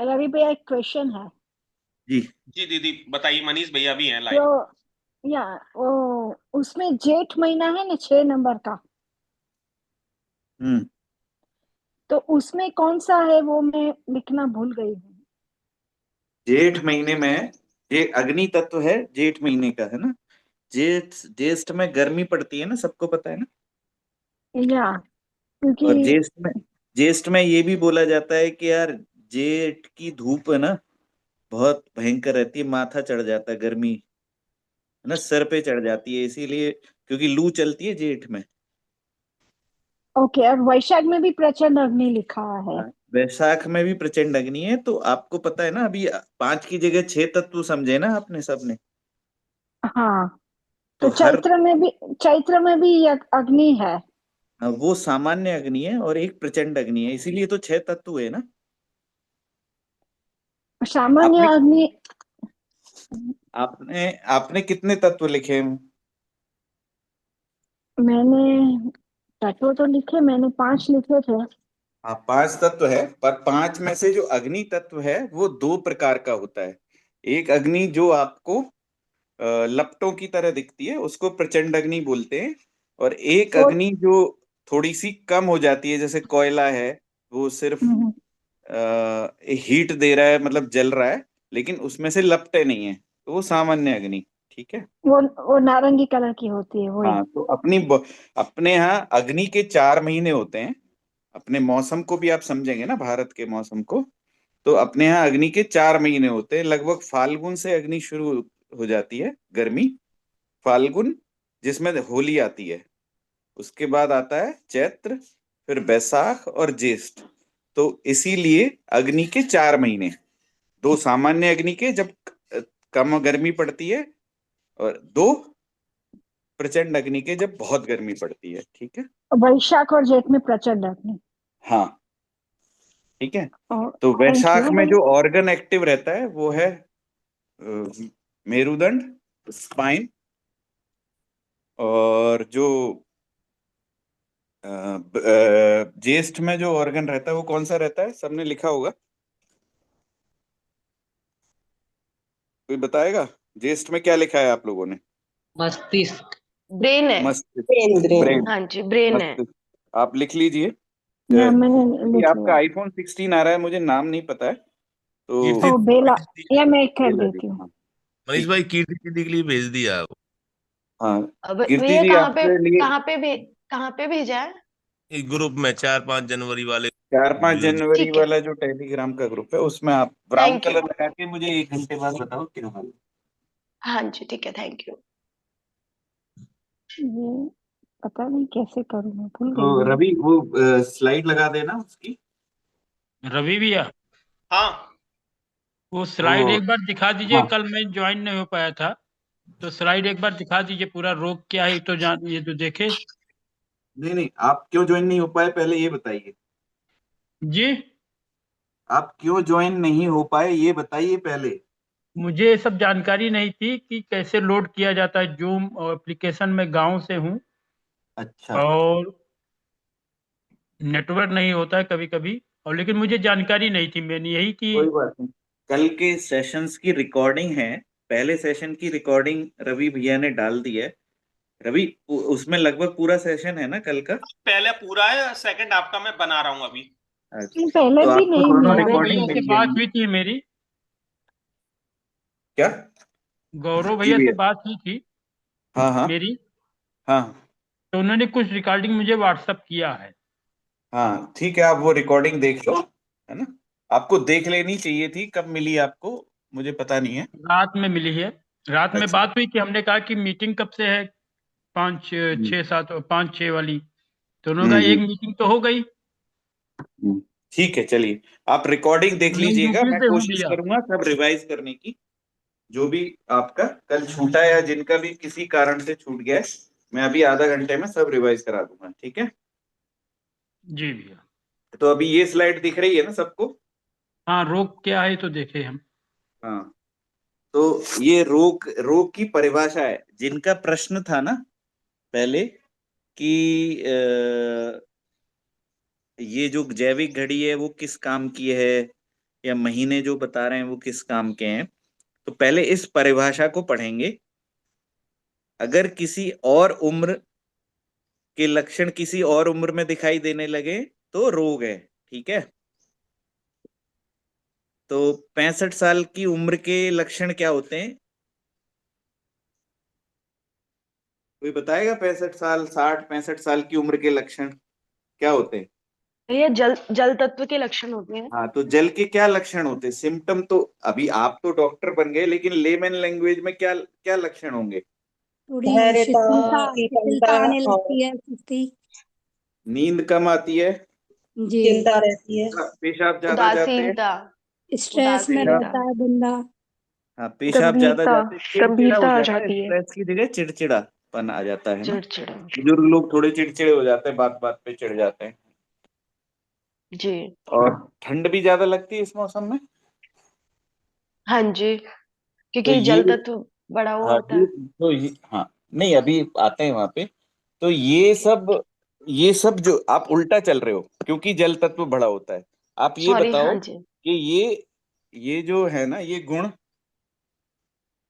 रवि भैया, एक क्वेश्चन है। जी। जी दीदी बताइए, मनीष भैया भी हैं लाइन। जो या वो उसमें जेठ महीना है ना, 6 नंबर का। हम्म। तो उसमें कौन सा है वो मैं लिखना भूल गई हूँ। जेठ महीने में ये अग्नि तत्व है, जेठ महीने का है ना। जेठ ज्येष्ठ में गर्मी पड़ती है ना, सबको पता है ना। या क्योंकि और ज्येष्ठ में ये भी बोला जाता है कि यार जेठ की धूप है ना, बहुत भयंकर रहती है, माथा चढ़ जाता है, गर्मी है ना, सर पे चढ़ जाती है, इसीलिए क्योंकि लू चलती है जेठ में। ओके, और वैशाख में भी प्रचंड अग्नि लिखा है। हाँ, वैशाख में भी प्रचंड अग्नि है, तो आपको पता है ना, अभी 5 की जगह 6 तत्व समझे ना आपने सबने। हाँ, तो तो हर चैत्र में भी अग्नि है। वो सामान्य अग्नि है और एक प्रचंड अग्नि है, इसीलिए तो 6 तत्व है ना। सामान्य आपने अग्नि। आपने आपने कितने तत्व लिखे हैं? मैंने तत्व तो लिखे, मैंने 5 लिखे थे। हाँ, 5 तत्व है, पर 5 में से जो अग्नि तत्व है वो 2 प्रकार का होता है। एक अग्नि जो आपको लपटों की तरह दिखती है, उसको प्रचंड अग्नि बोलते हैं। और एक वो अग्नि जो थोड़ी सी कम हो जाती है, जैसे कोयला है, वो सिर्फ हम्म, हीट दे रहा है, मतलब जल रहा है, लेकिन उसमें से लपटे नहीं है, तो वो सामान्य अग्नि। ठीक है। वो नारंगी कलर की होती है वही। हाँ, तो अपने यहाँ अग्नि के 4 महीने होते हैं। अपने मौसम को भी आप समझेंगे ना, भारत के मौसम को। तो अपने यहाँ अग्नि के 4 महीने होते हैं, लगभग फाल्गुन से अग्नि शुरू हो जाती है, गर्मी। फाल्गुन, जिसमें होली आती है। उसके बाद आता है चैत्र, फिर बैसाख और ज्येष्ठ। तो इसीलिए अग्नि के 4 महीने, 2 सामान्य अग्नि के जब कम गर्मी पड़ती है, और 2 प्रचंड अग्नि के जब बहुत गर्मी पड़ती है। ठीक है। वैशाख और जेठ में प्रचंड अग्नि। हाँ, ठीक है। और तो थैंक वैशाख यू में भाई। जो ऑर्गन एक्टिव रहता है वो है मेरुदंड, स्पाइन। और जो ज्येष्ठ में जो ऑर्गन रहता है वो कौन सा रहता है, सबने लिखा होगा, कोई बताएगा? ज्येष्ठ में क्या लिखा है आप लोगों ने? मस्तिष्क। ब्रेन है। मस्तिष्क। Brain brain, brain. हाँ जी ब्रेन है। मस्तिष्क। आप लिख लीजिए। या मैंने क्योंकि लिख आपका लिया। आईफोन 16 आ रहा है, मुझे नाम नहीं पता है, तो कीर्ति ओ बेला। कीर्ति या मैं कर ये लगे। देती हूँ। हाँ, मनीष ठीक भाई है। कीर्ति दीदी के लिए भेज दिया वो। हाँ, अब कीर्ति भैया जी आपके लिए कहाँ पे भेजा है? एक ग्रुप में 4-5 जनवरी वाले 4-5 वीडियो जो। जनवरी ठीक है। वाला जो टेलीग्राम का ग्रुप है, उसमें आप ब्राउन थैंक यू। कलर लगा के मुझे 1 घंटे बाद बताओ क्या हाल है। हाँ जी ठीक है, थैंक यू। ये पता नहीं कैसे करूँ, मैं भूल तो गई हूँ। रवि वो स्लाइड लगा देना उसकी। रवि भैया, हाँ वो तो स्लाइड एक बार दिखा दीजिए, हाँ, कल मैं ज्वाइन नहीं हो पाया था। तो स्लाइड एक बार दिखा दीजिए, पूरा रोग क्या है तो जान ये तो देखे। नहीं नहीं, आप क्यों ज्वाइन नहीं हो पाए पहले ये बताइए। जी, आप क्यों ज्वाइन नहीं हो पाए ये बताइए पहले। मुझे ये सब जानकारी नहीं थी कि कैसे लोड किया जाता है जूम और एप्लीकेशन में। गांव से हूँ अच्छा, और नेटवर्क नहीं होता है कभी कभी, और लेकिन मुझे जानकारी नहीं थी, मैंने यही कि कोई बात नहीं। कल के सेशंस की रिकॉर्डिंग है, पहले सेशन की रिकॉर्डिंग रवि भैया ने डाल दी है। रवि, उसमें लगभग पूरा सेशन है ना कल का। पहले पूरा है, सेकंड आपका मैं बना रहा हूँ अभी। अच्छा, पहले तो भी आपको नहीं दोनों मिला गौरव था रिकॉर्डिंग भैया मुझे। से मिल बात जाएंगी। हुई थी मेरी। क्या? गौरव जी भैया से भैया। बात हुई थी हाँ हाँ। मेरी। हाँ तो उन्होंने कुछ रिकॉर्डिंग मुझे व्हाट्सअप किया है। हाँ, ठीक है, आप वो रिकॉर्डिंग देख लो, है ना। आपको देख लेनी चाहिए थी, कब मिली आपको मुझे पता नहीं है। रात में मिली है। रात में अच्छा। बात हुई थी, हमने कहा कि मीटिंग कब से है, 5 6 7 5 6 वाली। तो उन्होंने कहा एक हम्म। मीटिंग तो हो गई। हम्म। ठीक है, चलिए, आप रिकॉर्डिंग देख मैं लीजिएगा, यूपी मैं से हूँ कोशिश भैया। करूंगा सब रिवाइज करने की। जो भी आपका कल छूटा है, या जिनका भी किसी कारण से छूट गया है, मैं अभी आधा घंटे में सब रिवाइज करा दूंगा, ठीक है। जी भैया। तो अभी ये स्लाइड दिख रही है ना सबको? हाँ, रोग क्या है तो देखे हम। हाँ, तो ये रोग रोग की परिभाषा है, जिनका प्रश्न था ना पहले कि ये जो जैविक घड़ी है वो किस काम की है, या महीने जो बता रहे हैं वो किस काम के हैं, तो पहले इस परिभाषा को पढ़ेंगे। अगर किसी और उम्र के लक्षण किसी और उम्र में दिखाई देने लगे तो रोग है, ठीक है। तो 65 साल की उम्र के लक्षण क्या होते हैं? कोई बताएगा? 65 साल, 60, 65 साल की उम्र के लक्षण क्या होते हैं? ये जल जल तत्व के लक्षण होते हैं। हाँ, तो जल के क्या लक्षण होते हैं? सिम्टम तो अभी आप तो डॉक्टर बन गए, लेकिन लेमन लैंग्वेज में क्या क्या लक्षण होंगे? थोड़ी धैर्यता, शिथिलता शीतलता शिथिलता आने और लगती है, सुस्ती। नींद कम आती है, जी। चिंता रहती है। पेशाब ज्यादा जाते हैं, उदासीनता, स्ट्रेस में पेशाब, रहता है बंदा। हाँ पेशाब ज्यादा गंभीरता, जाते हैं, चिड़चिड़ा हो गंभीरता आ जाता है, जाती है, स्ट्रेस की जगह चिड़चिड़ापन आ जाता है ना। चिड़चिड़ा। बुजुर्ग लोग थोड़े चिड़चिड़े हो जाते हैं, बात बात पे चिढ़ जाते हैं। जी। और ठंड भी ज्यादा लगती है इस मौसम में। हाँ जी, तो क्योंकि ये, जल तत्व बढ़ा हुआ हाँ होता है। हाँ, नहीं अभी आते हैं वहां पे। तो ये सब जो आप उल्टा चल रहे हो, क्योंकि जल तत्व बड़ा होता है। आप ये सॉरी, हाँ बताओ जी। कि ये जो है ना, ये गुण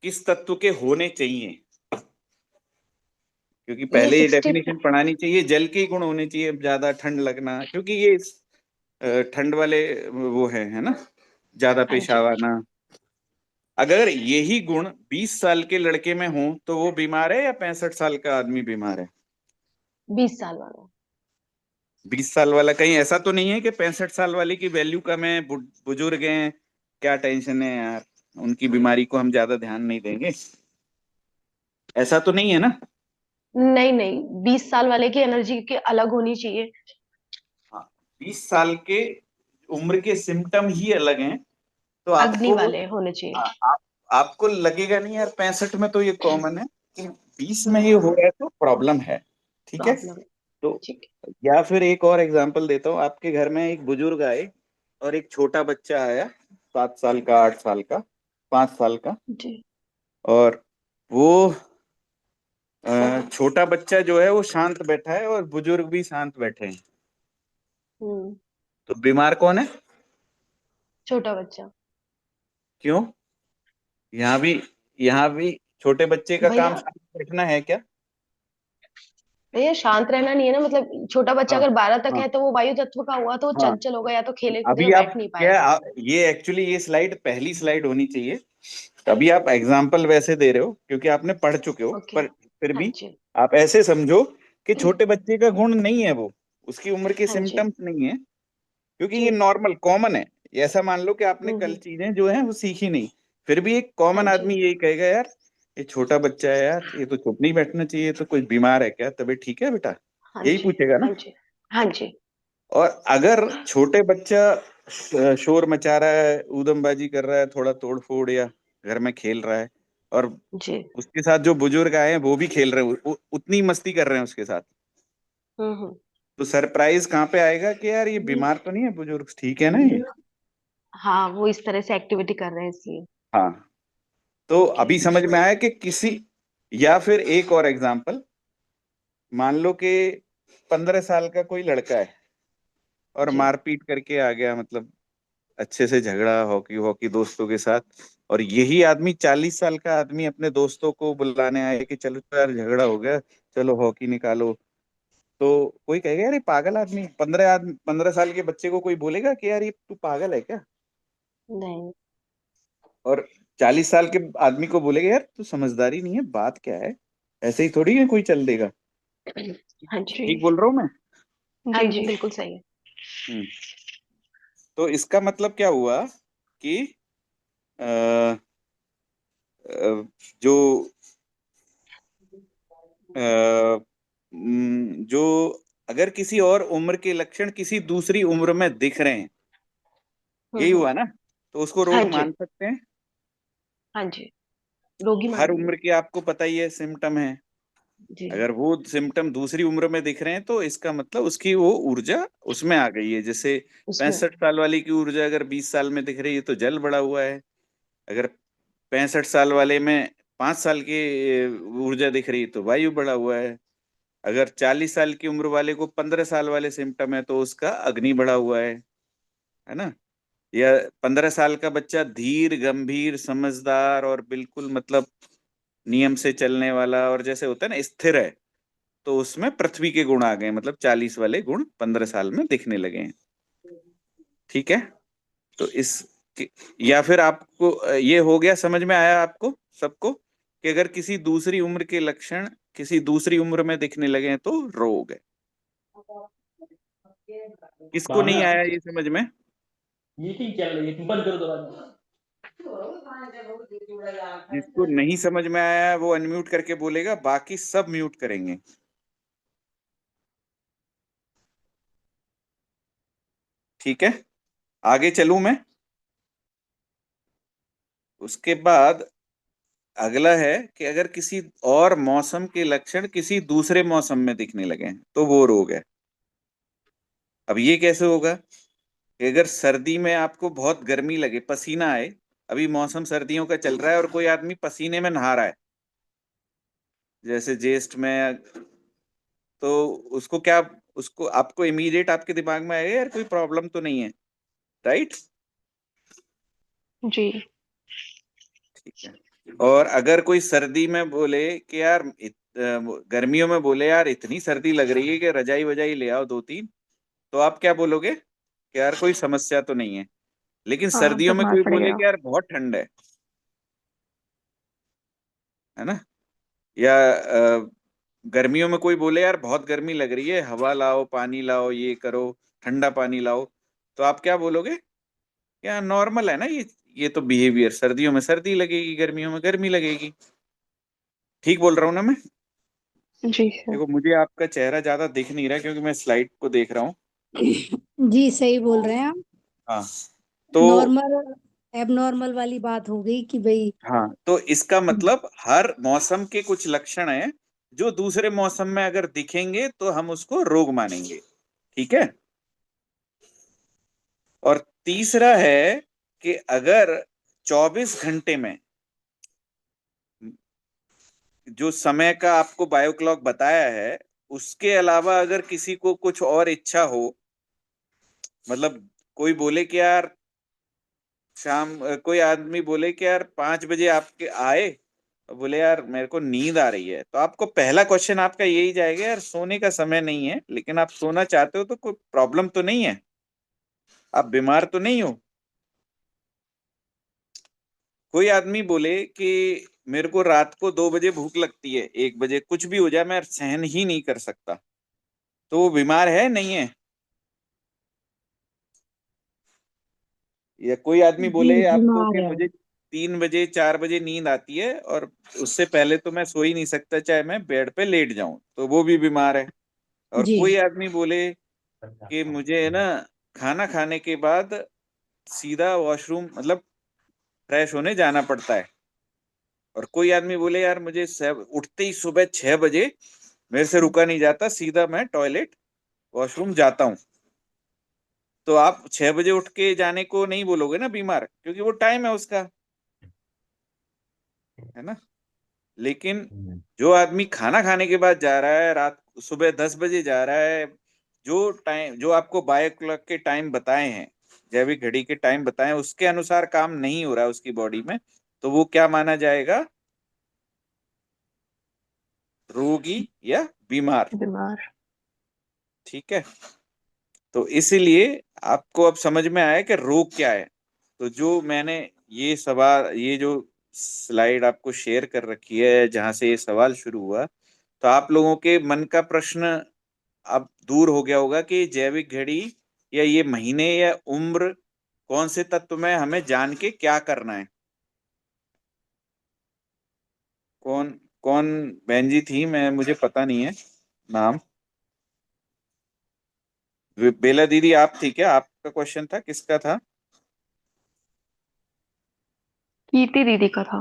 किस तत्व के होने चाहिए? क्योंकि ये पहले ये 60। डेफिनेशन पढ़ानी चाहिए, जल के ही गुण होने चाहिए, ज्यादा ठंड लगना, क्योंकि ये ठंड वाले वो है ना, ज्यादा हाँ जी, पेशाब आना। अगर यही गुण 20 साल के लड़के में हो तो वो बीमार है, या 65 साल का आदमी बीमार है? 20 साल वाला। 20 साल वाला, कहीं ऐसा तो नहीं है कि 65 साल वाले की वैल्यू कम है, बुजुर्ग हैं, क्या टेंशन है यार, उनकी बीमारी को हम ज्यादा ध्यान नहीं देंगे, ऐसा तो नहीं है ना? नहीं नहीं, 20 साल वाले की एनर्जी के अलग होनी चाहिए। हाँ, 20 साल के उम्र के सिम्टम ही अलग हैं। तो अग्नि आपको, वाले होने चाहिए। हाँ, आपको लगेगा नहीं यार 65 में तो ये कॉमन है, कि 20 में ये हो रहा है तो प्रॉब्लम है, ठीक है। प्रॉब्लम। तो ठीक या फिर एक और एग्जांपल देता हूँ, आपके घर में एक बुजुर्ग आए और एक छोटा बच्चा आया, 7 साल का, 8 साल का, 5 साल का। है जी। और वो छोटा बच्चा जो है वो शांत बैठा है और बुजुर्ग भी शांत बैठे हैं, हम्म। तो बीमार कौन है? छोटा बच्चा। क्यों? यहाँ भी छोटे बच्चे का काम भैया, शांत बैठना है क्या? भैया शांत रहना नहीं है ना, मतलब छोटा बच्चा हाँ अगर 12 तक हाँ है तो वो वायु तत्व का हुआ, तो वो हाँ। चंचल होगा, या तो खेले कूदेगा, अभी आप बैठ नहीं क्या पाएगा। ये एक्चुअली ये स्लाइड पहली स्लाइड होनी चाहिए। अभी आप एग्जाम्पल वैसे दे रहे हो क्योंकि आपने पढ़ चुके हो, ओके। पर फिर हाँ भी जी। आप ऐसे समझो कि छोटे बच्चे का गुण नहीं है वो, उसकी उम्र के हाँ जी। सिम्टम्स नहीं है, क्योंकि ये जी। नॉर्मल कॉमन है। ये ऐसा मान लो कि आपने कल हम्म। चीजें जो है वो सीखी नहीं, फिर भी एक हाँ कॉमन जी। आदमी यही कहेगा, यार ये छोटा बच्चा है यार, ये तो चुप नहीं बैठना चाहिए, तो कुछ बीमार है क्या, तबीयत ठीक है बेटा, हाँ यही जी। पूछेगा ना। हाँ जी। हाँ जी। और अगर छोटे बच्चा शोर मचा रहा है, ऊधमबाजी कर रहा है, थोड़ा तोड़ फोड़, या घर में खेल रहा है, और जी। उसके साथ जो बुजुर्ग आए हैं वो भी खेल रहे हैं, उतनी मस्ती कर रहे हैं उसके साथ, हम्म। तो सरप्राइज कहाँ पे आएगा कि यार ये बीमार तो नहीं है, बुजुर्ग ठीक है ना ये। हाँ, वो इस तरह से एक्टिविटी कर रहे हैं इसलिए। हाँ, तो ओके। अभी समझ में आया कि किसी, या फिर एक और एग्जांपल, मान लो कि 15 साल का कोई लड़का है और जी। मारपीट करके आ गया, मतलब अच्छे से झगड़ा हॉकी हॉकी दोस्तों के साथ, और यही आदमी 40 साल का आदमी अपने दोस्तों को बुलाने आए कि चलो यार झगड़ा हो गया, चलो हॉकी निकालो, तो कोई कहेगा यार ये पागल आदमी, 15 साल के बच्चे को कोई बोलेगा कि यार ये तू पागल है क्या? नहीं। और 40 साल के आदमी को बोलेगा यार तू समझदारी नहीं है, बात क्या है, ऐसे ही थोड़ी है कोई चल देगा। हाँ जी। ठीक बोल रहा हूँ मैं? हाँ जी, बिल्कुल सही है। हम्म। तो इसका मतलब क्या हुआ कि अ, जो जो अगर किसी और उम्र के लक्षण किसी दूसरी उम्र में दिख रहे हैं, यही हम्म। हुआ ना, तो उसको हाँ रोग जी। मान सकते हैं। हाँ जी, रोगी हर मानेंगे। उम्र के आपको पता ही है सिम्टम है, जी। अगर वो सिम्टम दूसरी उम्र में दिख रहे हैं तो इसका मतलब उसकी वो ऊर्जा उसमें आ गई है। जैसे उसमें। 65 साल वाले की ऊर्जा अगर 20 साल में दिख रही है तो जल बढ़ा हुआ है, अगर 65 साल वाले में 5 साल की ऊर्जा दिख रही है तो वायु बढ़ा हुआ है, अगर 40 साल की उम्र वाले को 15 साल वाले सिम्टम है तो उसका अग्नि बढ़ा हुआ है ना। या 15 साल का बच्चा धीर, गंभीर, समझदार और बिल्कुल मतलब नियम से चलने वाला और जैसे होता है ना स्थिर है, तो उसमें पृथ्वी के गुण आ गए, मतलब 40 वाले गुण 15 साल में दिखने लगे हैं। ठीक है, तो इस या फिर आपको ये हो गया, समझ में आया आपको सबको कि अगर किसी दूसरी उम्र के लक्षण किसी दूसरी उम्र में दिखने लगे हैं तो रोग है। किसको नहीं आया ये समझ में? मीटिंग चल रही है, बंद करो दोबारा। जिसको नहीं समझ में आया वो अनम्यूट करके बोलेगा, बाकी सब म्यूट करेंगे। ठीक है, आगे चलूं मैं? उसके बाद अगला है कि अगर किसी और मौसम के लक्षण किसी दूसरे मौसम में दिखने लगे हैं तो वो रोग है। अब ये कैसे होगा कि अगर सर्दी में आपको बहुत गर्मी लगे, पसीना आए, अभी मौसम सर्दियों का चल रहा है और कोई आदमी पसीने में नहा रहा है जैसे ज्येष्ठ में, तो उसको क्या, उसको आपको इमीडिएट आपके दिमाग में आएगा यार कोई प्रॉब्लम तो नहीं है, राइट? जी। ठीक है। और अगर कोई सर्दी में बोले कि यार गर्मियों में बोले यार इतनी सर्दी लग रही है कि रजाई वजाई ले आओ 2-3, तो आप क्या बोलोगे कि यार कोई समस्या तो नहीं है। लेकिन हाँ, सर्दियों में बीमार कोई बोले पड़ेगा। कि यार बहुत ठंड है ना, या गर्मियों में कोई बोले यार बहुत गर्मी लग रही है, हवा लाओ, पानी लाओ, ये करो, ठंडा पानी लाओ, तो आप क्या बोलोगे? क्या नॉर्मल है ना ये तो बिहेवियर, सर्दियों में सर्दी लगेगी, गर्मियों में गर्मी लगेगी। ठीक बोल रहा हूँ ना मैं? जी सर। देखो मुझे आपका चेहरा ज्यादा दिख नहीं रहा है क्योंकि मैं स्लाइड को देख रहा हूँ। जी सही बोल रहे हैं आप। हाँ, तो नॉर्मल एबनॉर्मल वाली बात हो गई कि भाई। हाँ, तो इसका मतलब हर मौसम के कुछ लक्षण हैं जो दूसरे मौसम में अगर दिखेंगे तो हम उसको रोग मानेंगे। ठीक है, और तीसरा है कि अगर 24 घंटे में जो समय का आपको बायो क्लॉक बताया है उसके अलावा अगर किसी को कुछ और इच्छा हो, मतलब कोई बोले कि यार कोई आदमी बोले कि यार 5 बजे आपके आए, तो बोले यार मेरे को नींद आ रही है, तो आपको पहला क्वेश्चन आपका यही जाएगा यार सोने का समय नहीं है, लेकिन आप सोना चाहते हो तो कोई प्रॉब्लम तो नहीं है, आप बीमार तो नहीं हो। कोई आदमी बोले कि मेरे को रात को 2 बजे भूख लगती है, 1 बजे कुछ भी हो जाए मैं सहन ही नहीं कर सकता, तो वो बीमार है नहीं है? या कोई आदमी जी बोले आपको बीमार कि है। मुझे 3 बजे 4 बजे नींद आती है और उससे पहले तो मैं सो ही नहीं सकता चाहे मैं बेड पे लेट जाऊं, तो वो भी बीमार है। और जी कोई आदमी बोले कि मुझे है ना खाना खाने के बाद सीधा वॉशरूम मतलब फ्रेश होने जाना पड़ता है, और कोई आदमी बोले यार मुझे उठते ही सुबह 6 बजे मेरे से रुका नहीं जाता, सीधा मैं टॉयलेट वॉशरूम जाता हूँ, तो आप 6 बजे उठ के जाने को नहीं बोलोगे ना बीमार, क्योंकि वो टाइम है उसका, है ना? लेकिन जो आदमी खाना खाने के बाद जा रहा है, रात सुबह 10 बजे जा रहा है, जो टाइम जो आपको बायो क्लॉक के टाइम बताए हैं, जैविक घड़ी के टाइम बताए हैं, उसके अनुसार काम नहीं हो रहा है उसकी बॉडी में, तो वो क्या माना जाएगा? रोगी या बीमार। बीमार। ठीक है, तो इसीलिए आपको अब समझ में आया कि रोग क्या है। तो जो मैंने ये सवाल, ये जो स्लाइड आपको शेयर कर रखी है जहां से ये सवाल शुरू हुआ, तो आप लोगों के मन का प्रश्न अब दूर हो गया होगा कि जैविक घड़ी या ये महीने या उम्र कौन से तत्व में हमें जान के क्या करना है। कौन कौन बहन जी थी, मैं मुझे पता नहीं है नाम। बेला दीदी आप थी क्या? आपका क्वेश्चन था, किसका था? कीर्ति दीदी का था।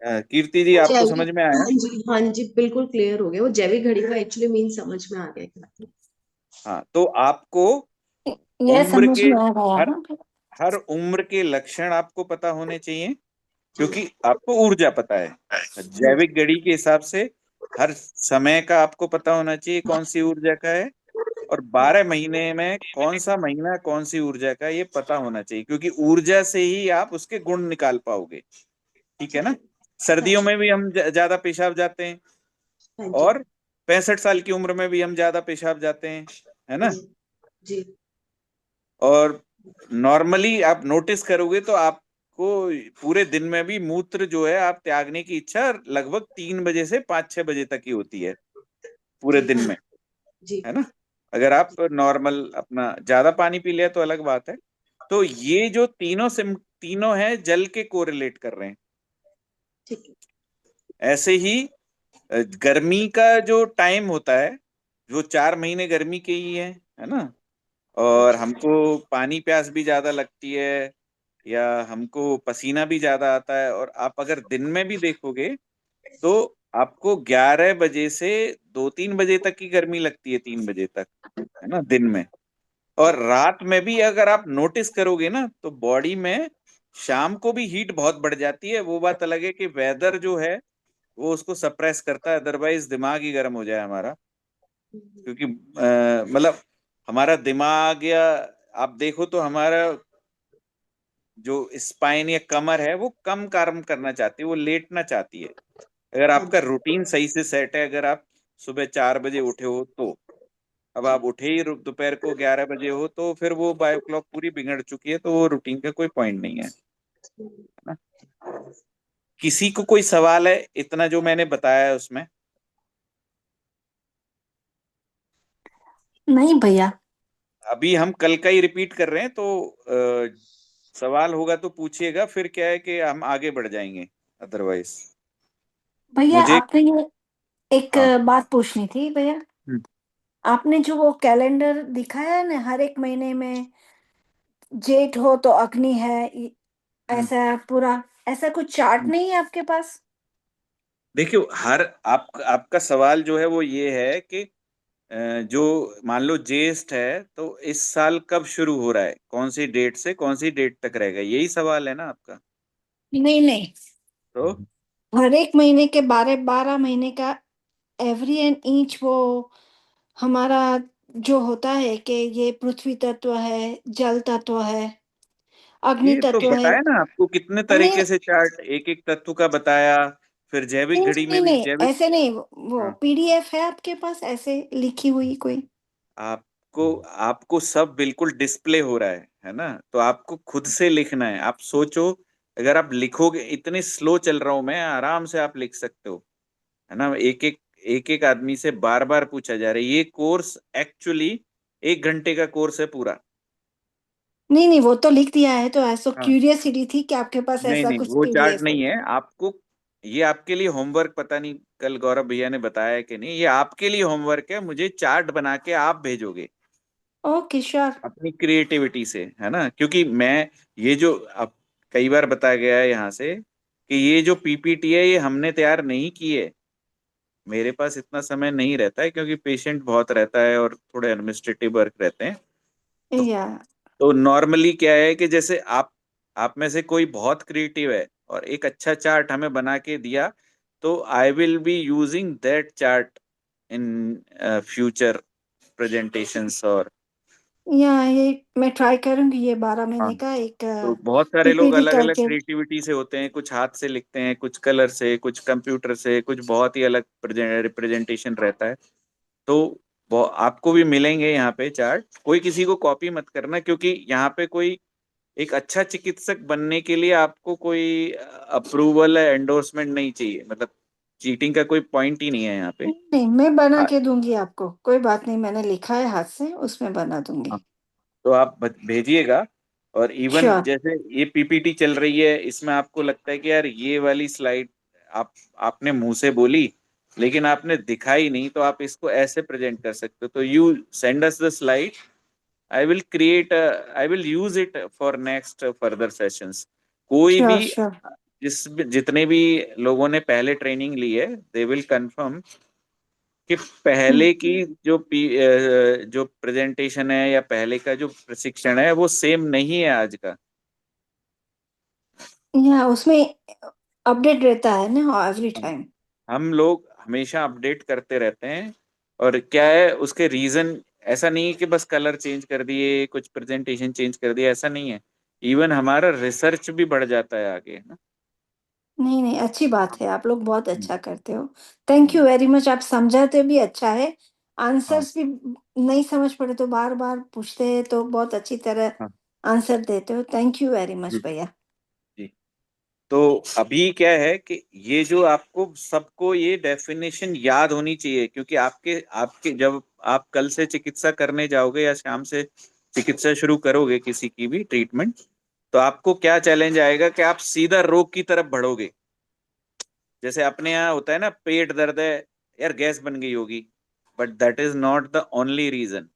कीर्ति जी आपको समझ जैविक, में आया? हाँ जी बिल्कुल क्लियर हो गया, वो जैविक घड़ी का एक्चुअली मीन समझ में आ गया क्या। हाँ, तो आपको ये उम्र समझ के में आ गया हर ना। हर उम्र के लक्षण आपको पता होने चाहिए, क्योंकि आपको ऊर्जा पता है। हाँ जी। जैविक घड़ी के हिसाब से हर समय का आपको पता होना चाहिए कौन सी ऊर्जा का है, और 12 महीने में कौन सा महीना कौन सी ऊर्जा का ये पता होना चाहिए, क्योंकि ऊर्जा से ही आप उसके गुण निकाल पाओगे। ठीक है ना। हाँ सर्दियों जी। में भी हम ज्यादा पेशाब जाते हैं, हाँ जी। और 65 साल की उम्र में भी हम ज्यादा पेशाब जाते हैं, है ना। जी। जी। और नॉर्मली आप नोटिस करोगे तो आपको पूरे दिन में भी मूत्र जो है आप त्यागने की इच्छा लगभग 3 बजे से 5-6 बजे तक ही होती है पूरे जी। दिन हाँ में, जी। है ना। अगर आप नॉर्मल अपना ज्यादा पानी पी लिया तो अलग बात है। तो ये जो तीनों है जल के कोरिलेट कर रहे हैं। ठीक है। ऐसे ही गर्मी का जो टाइम होता है, जो 4 महीने गर्मी के ही है ना। हाँ और जी। हमको पानी प्यास भी ज्यादा लगती है, या हमको पसीना भी ज्यादा आता है। और आप अगर दिन में भी देखोगे तो आपको 11 बजे से 2-3 बजे तक की गर्मी लगती है, 3 बजे तक, है ना, दिन में। और रात में भी अगर आप नोटिस करोगे ना तो बॉडी में शाम को भी हीट बहुत बढ़ जाती है। वो बात अलग है कि वेदर जो है वो उसको सप्रेस करता है, अदरवाइज दिमाग ही गर्म हो जाए हमारा। क्योंकि मतलब हमारा दिमाग, या आप देखो तो हमारा जो स्पाइन या कमर है वो कम काम करना चाहती है, वो लेटना चाहती है। अगर हाँ आपका जी। रूटीन सही से सेट है, अगर आप सुबह 4 बजे उठे हो तो, अब आप उठे ही दोपहर को 11 बजे हो तो फिर वो बायो क्लॉक पूरी बिगड़ चुकी है, तो वो रूटीन का कोई पॉइंट नहीं है ना। किसी को कोई सवाल है इतना जो मैंने बताया है उसमें? नहीं भैया। अभी हम कल का ही रिपीट कर रहे हैं, तो सवाल होगा तो पूछिएगा, फिर क्या है कि हम आगे बढ़ जाएंगे, अदरवाइज भैया मुझे। आपने ये एक हाँ। बात पूछनी थी भैया। हम्म। आपने जो वो कैलेंडर दिखाया है ना, हर एक महीने में जेठ हो तो अग्नि है, हम्म। ऐसा पूरा, ऐसा कुछ चार्ट हम्म। नहीं है आपके पास? देखियो, आपका सवाल जो है वो ये है कि जो मान लो ज्येष्ठ है तो इस साल कब शुरू हो रहा है, कौन सी डेट से कौन सी डेट तक रहेगा, यही सवाल है ना आपका? नहीं नहीं, तो हर एक महीने के 12 12 महीने का एवरी एंड ईच वो हमारा जो होता है कि ये पृथ्वी तत्व है, जल तत्व है, अग्नि ये तो तत्व है। बताया ना आपको, कितने नहीं तरीके से चार्ट एक एक तत्व का बताया। फिर जैविक नहीं घड़ी नहीं में भी नहीं, जैविक। ऐसे नहीं, वो हाँ। पीडीएफ है आपके पास ऐसे लिखी हुई कोई? आपको आपको सब बिल्कुल डिस्प्ले हो रहा है ना। तो आपको खुद से लिखना है। आप सोचो, अगर आप लिखोगे, इतने स्लो चल रहा हूं मैं, आराम से आप लिख सकते हो, है ना। एक एक आदमी से बार बार पूछा जा रहा है। ये कोर्स एक्चुअली 1 घंटे का कोर्स है पूरा। नहीं नहीं, वो तो लिख दिया है, तो ऐसा हाँ। क्यूरियसिटी थी कि आपके पास नहीं ऐसा नहीं, कुछ वो चार्ट पीडीएफ है नहीं है क्या। आपको। ये आपके लिए होमवर्क, पता नहीं कल गौरव भैया ने बताया है कि नहीं, ये आपके लिए होमवर्क है। मुझे चार्ट बना के आप भेजोगे ओके श्योर। अपनी क्रिएटिविटी से, है ना। क्योंकि मैं ये जो अब कई बार बताया गया है यहाँ से कि ये जो पीपीटी है ये हमने तैयार नहीं की है। मेरे पास इतना समय नहीं रहता है, क्योंकि पेशेंट बहुत रहता है और थोड़े एडमिनिस्ट्रेटिव वर्क रहते हैं। तो या तो नॉर्मली क्या है कि जैसे आप में से कोई बहुत क्रिएटिव है और एक अच्छा चार्ट हमें बना के दिया, तो I will be using that chart in future presentations. और ये मैं ट्राई करूंगी ये 12 महीने हाँ, का एक तो बहुत सारे लोग पीपीटी अलग अलग करके। क्रिएटिविटी से होते हैं। कुछ हाथ से लिखते हैं, कुछ कलर से, कुछ कंप्यूटर से, कुछ बहुत ही अलग रिप्रेजेंटेशन रहता है। तो आपको भी मिलेंगे यहाँ पे चार्ट। कोई किसी को कॉपी मत करना, क्योंकि यहाँ पे कोई एक अच्छा चिकित्सक बनने के लिए आपको कोई अप्रूवल या एंडोर्समेंट नहीं चाहिए। मतलब चीटिंग का कोई पॉइंट ही नहीं है यहाँ पे। नहीं नहीं, मैं बना हाँ। के दूंगी आपको, कोई बात नहीं, मैंने लिखा है हाथ से, उसमें बना दूंगी। हाँ, तो आप भेजिएगा। और इवन श्योर। जैसे ये पीपीटी चल रही है, इसमें आपको लगता है कि यार ये वाली स्लाइड आप आपने मुंह से बोली लेकिन आपने दिखाई नहीं, तो आप इसको ऐसे प्रेजेंट कर सकते हो। तो you send us the slide, I will use it for next further sessions. कोई श्योर भी श्योर। जितने भी लोगों ने पहले ट्रेनिंग ली है, दे विल कंफर्म कि पहले की जो प्रेजेंटेशन है या पहले का जो प्रशिक्षण है वो सेम नहीं है आज का। या उसमें अपडेट रहता है ना एवरी हाँ। टाइम। हम लोग हमेशा अपडेट करते रहते हैं। और क्या है उसके रीजन, ऐसा नहीं है कि बस कलर चेंज कर दिए, कुछ प्रेजेंटेशन चेंज कर दिया, ऐसा नहीं है। इवन हमारा रिसर्च भी बढ़ जाता है आगे, है ना। नहीं, नहीं, अच्छी बात है, आप लोग बहुत हम्म, अच्छा करते हो। थैंक यू वेरी मच, आप समझाते भी अच्छा है, हाँ आंसर्स भी नहीं समझ पड़े तो बार-बार पूछते हैं, तो बहुत अच्छी तरह हाँ आंसर देते हो। थैंक यू वेरी जी मच भैया। जी। तो अभी क्या है कि ये जो आपको सबको ये डेफिनेशन याद होनी चाहिए, क्योंकि आपके आपके जब आप कल से चिकित्सा करने जाओगे या शाम से चिकित्सा शुरू करोगे किसी की भी ट्रीटमेंट, तो आपको क्या चैलेंज आएगा कि आप सीधा रोग की तरफ बढ़ोगे। जैसे अपने यहाँ होता है ना, पेट दर्द है, यार गैस बन गई होगी, but that is not the only reason.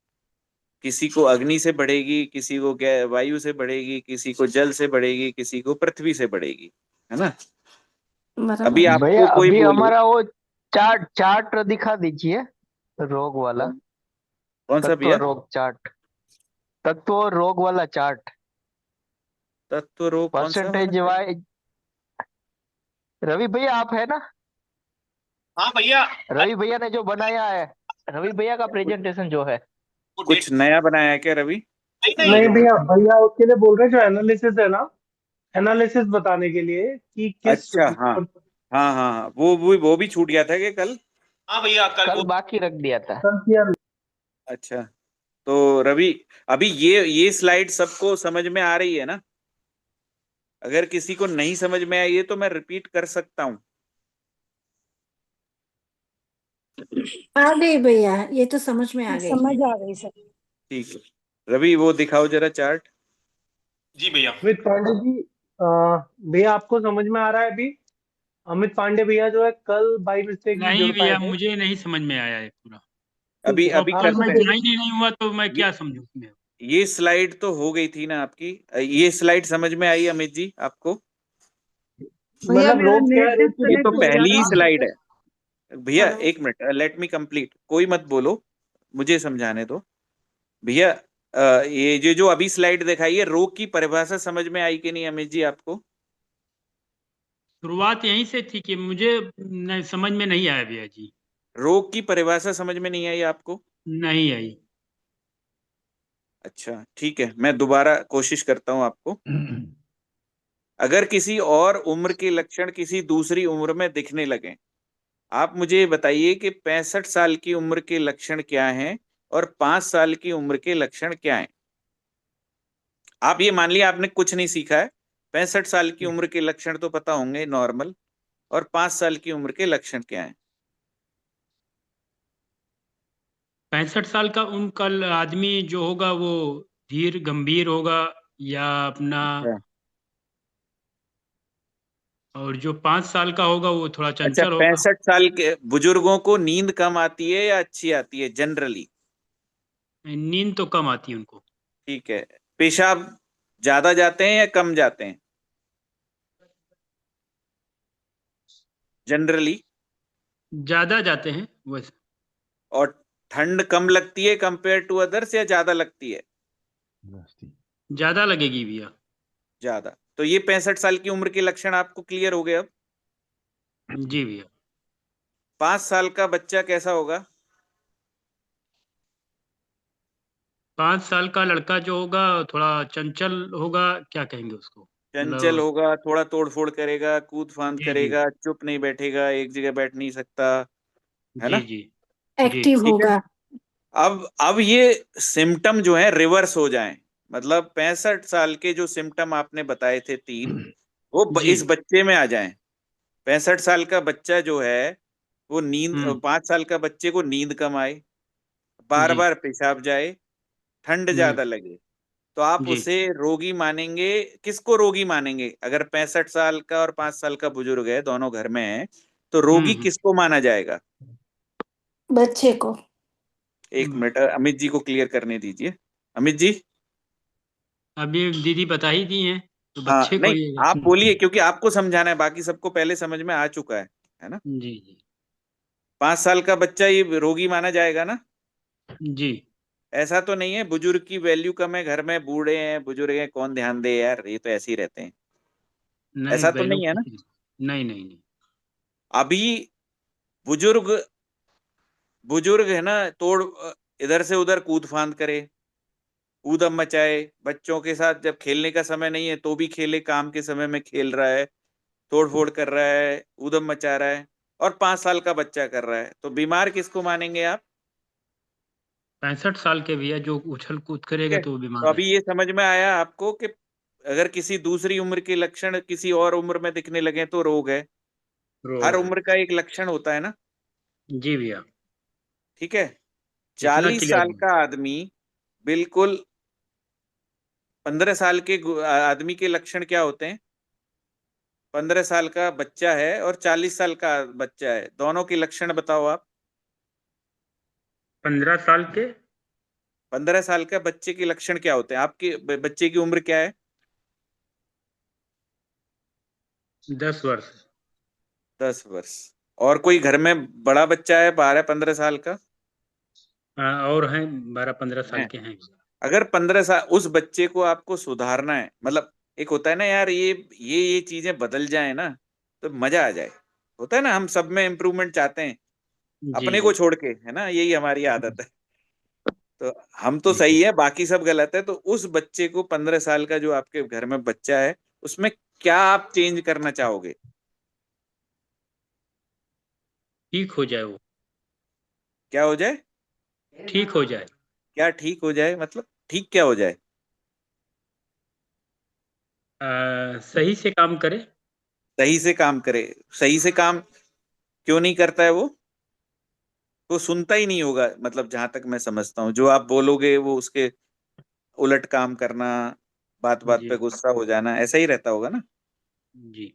किसी को अग्नि से बढ़ेगी, किसी को वायु से बढ़ेगी, किसी को जल से बढ़ेगी, किसी को पृथ्वी से बढ़ेगी, है ना। अभी बराबर है। आपको भैया कोई अभी बोले, हमारा वो चार्ट चार्ट दिखा दीजिए, रोग वाला। कौन सा तत्व भैया? रोग चार्ट, तत्व और रोग वाला चार्ट, तत्व रोग कौन सा वाला परसेंटेज है? वाइज। रवि भैया आप है ना? हाँ भैया। रवि भैया ने जो बनाया है, रवि भैया का कुछ प्रेजेंटेशन जो है। वो कुछ डेट नया बनाया है क्या रवि? नहीं नहीं। नहीं मुझे भैया, पता नहीं। भैया उसके लिए बोल रहे हैं जो एनालिसिस है ना, एनालिसिस बताने के लिए कि किस अच्छा, हाँ हाँ हाँ हाँ, वो भी छूट गया था कि कल? हाँ भैया कल कल वो। बाकी रख दिया था। कल किया। अच्छा, तो रवि, अभी ये स्लाइड सबको समझ में आ रही है ना? अगर किसी को नहीं समझ में आई है तो मैं रिपीट कर सकता हूँ। आ गई भैया, ये तो समझ में आ गई। समझ आ गई सर। ठीक है रवि, वो दिखाओ जरा चार्ट। जी भैया। अमित पांडे जी, भैया आपको समझ में आ रहा है अभी? अमित पांडे भैया जो है कल बाई मिस्टेकली नहीं जुड़ पाए भैया, थे। मुझे नहीं समझ में आया है पूरा। ठीक अभी है, अभी प्रॉपर आप मैं करते हैं। मुझे ज्वाइन ही नहीं हुआ तो मैं ये क्या समझूं उसमें। ये स्लाइड तो हो गई थी ना आपकी। ये स्लाइड समझ में आई अमित जी आपको? भैया मतलब मेरा रोग क्या नेट है, रोग की ये तो डिस्कनेक्ट हो गया पहली ही था। डेफिनेशन। स्लाइड है भैया। हेलो। एक मिनट, लेट मी कंप्लीट, कोई मत बोलो, मुझे समझाने दो भैया। ये जो अभी स्लाइड दिखाई है, रोग की परिभाषा समझ में आई कि नहीं अमित जी आपको? शुरुआत यहीं से थी कि मुझे समझ में नहीं आया भैया जी। रोग की परिभाषा समझ में नहीं आई आपको? नहीं आई। अच्छा ठीक है, मैं दोबारा कोशिश करता हूं आपको। अगर किसी और उम्र के लक्षण किसी दूसरी उम्र में दिखने लगे, आप मुझे बताइए कि 65 साल की उम्र के लक्षण क्या हैं और 5 साल की उम्र के लक्षण क्या हैं। आप ये मान लिया आपने कुछ नहीं सीखा है, 65 साल की उम्र के लक्षण तो पता होंगे नॉर्मल, और 5 साल की उम्र के लक्षण क्या हैं? 65 साल का उनका आदमी जो होगा वो धीर गंभीर होगा, या अपना, अच्छा और जो 5 साल का होगा वो थोड़ा अच्छा, चंचल होगा। 65 साल के बुजुर्गों को नींद कम आती है या अच्छी आती है जनरली? नींद तो कम आती है उनको। ठीक है। पेशाब ज्यादा जाते हैं या कम जाते हैं जनरली? ज्यादा जाते हैं वैसे। और ठंड कम लगती है कंपेयर टू अदर्स या ज्यादा लगती है? ज्यादा लगेगी भैया। ज्यादा। तो ये 65 साल की उम्र के लक्षण आपको क्लियर हो गए अब। जी भैया। 5 साल का बच्चा कैसा होगा? 5 साल का लड़का जो होगा थोड़ा चंचल होगा, क्या कहेंगे उसको, चंचल मतलब। होगा, थोड़ा तोड़फोड़ करेगा, कूद फांद जी जी। करेगा, चुप नहीं बैठेगा, एक जगह बैठ नहीं सकता, है जी ना। जी। जी। एक्टिव ठीक है। होगा। अब ये सिम्टम जो है रिवर्स हो जाएं, मतलब 65 साल के जो सिम्टम आपने बताए थे तीन, वो जी। इस बच्चे में आ जाएं। 65 साल का बच्चा जो है वो नींद, हम्म। 5 साल का बच्चे को नींद कम आए, बार जी। बार पेशाब जाए, ठंड हम्म। ज्यादा लगे, तो आप जी। उसे रोगी मानेंगे? किसको रोगी मानेंगे? अगर 65 साल का और 5 साल का बुजुर्ग है, दोनों घर में है, तो रोगी हम्म। किसको माना जाएगा? बच्चे को। एक हम्म। मिनट, अमित जी को क्लियर करने दीजिए। अमित जी। अभी दीदी बता ही दी हैं, तो हाँ बच्चे को नहीं, ही आप होगा। बोलिए, क्योंकि आपको समझाना है, बाकी सबको पहले समझ में आ चुका है ना। जी जी। 5 साल का बच्चा ये रोगी माना जाएगा ना? जी। ऐसा तो नहीं है बुजुर्ग की वैल्यू कम है, घर में बूढ़े हैं बुजुर्ग हैं कौन ध्यान दे यार, ये तो ऐसे ही रहते हैं, नहीं ऐसा तो वैल्यू नहीं है ना? किसी नहीं नहीं नहीं। अभी बुजुर्ग बुजुर्ग है ना, तोड़ इधर से उधर कूद फांद करे, कूदम मचाए, बच्चों के साथ जब खेलने का समय नहीं है तो भी खेले, काम के समय में खेल रहा है, तोड़ फोड़ कर रहा है, ऊधम मचा रहा है, और 5 साल का बच्चा कर रहा है, तो बीमार किसको मानेंगे आप? 65 साल के भैया जो उछल कूद ठीक करेगा है, तो वो तो बीमार है। अभी ये समझ में आया आपको कि अगर किसी दूसरी उम्र के लक्षण किसी और उम्र में दिखने लगे तो रोग है। हर रोग है। उम्र का एक लक्षण होता है ना। जी भैया, ठीक है। इतना 40 क्लियर साल है। का आदमी बिल्कुल, 15 साल के आदमी के लक्षण क्या होते हैं? 15 साल का बच्चा है और 40 साल का बच्चा है, दोनों के लक्षण बताओ आप। 15 साल के 15 साल का बच्चे के लक्षण क्या होते हैं? आपके बच्चे की उम्र क्या है? 10 वर्ष। 10 वर्ष। और कोई घर में बड़ा बच्चा है 12-15 साल का? हाँ, और हैं 12-15 साल है। के हैं। अगर 15 साल उस बच्चे को आपको सुधारना है, मतलब एक होता है ना यार, ये चीजें बदल जाए ना तो मजा आ जाए। होता है ना, हम सब में इम्प्रूवमेंट चाहते हैं, जी अपने को जी छोड़ के, है ना, यही हमारी आदत है। तो हम तो जी। सही है, बाकी सब गलत है। तो उस बच्चे को, 15 साल का जो आपके घर में बच्चा है, उसमें क्या आप चेंज करना चाहोगे? ठीक हो जाए वो। क्या हो जाए? ठीक हो जाए। क्या ठीक हो जाए मतलब? ठीक क्या हो जाए? सही से काम करे। सही से काम करे। सही से काम क्यों नहीं करता है वो? वो सुनता ही नहीं होगा, मतलब जहां तक मैं समझता हूँ, जो आप बोलोगे वो उसके उलट काम करना, बात बात जी पे गुस्सा हो जाना, ऐसा ही रहता होगा ना। जी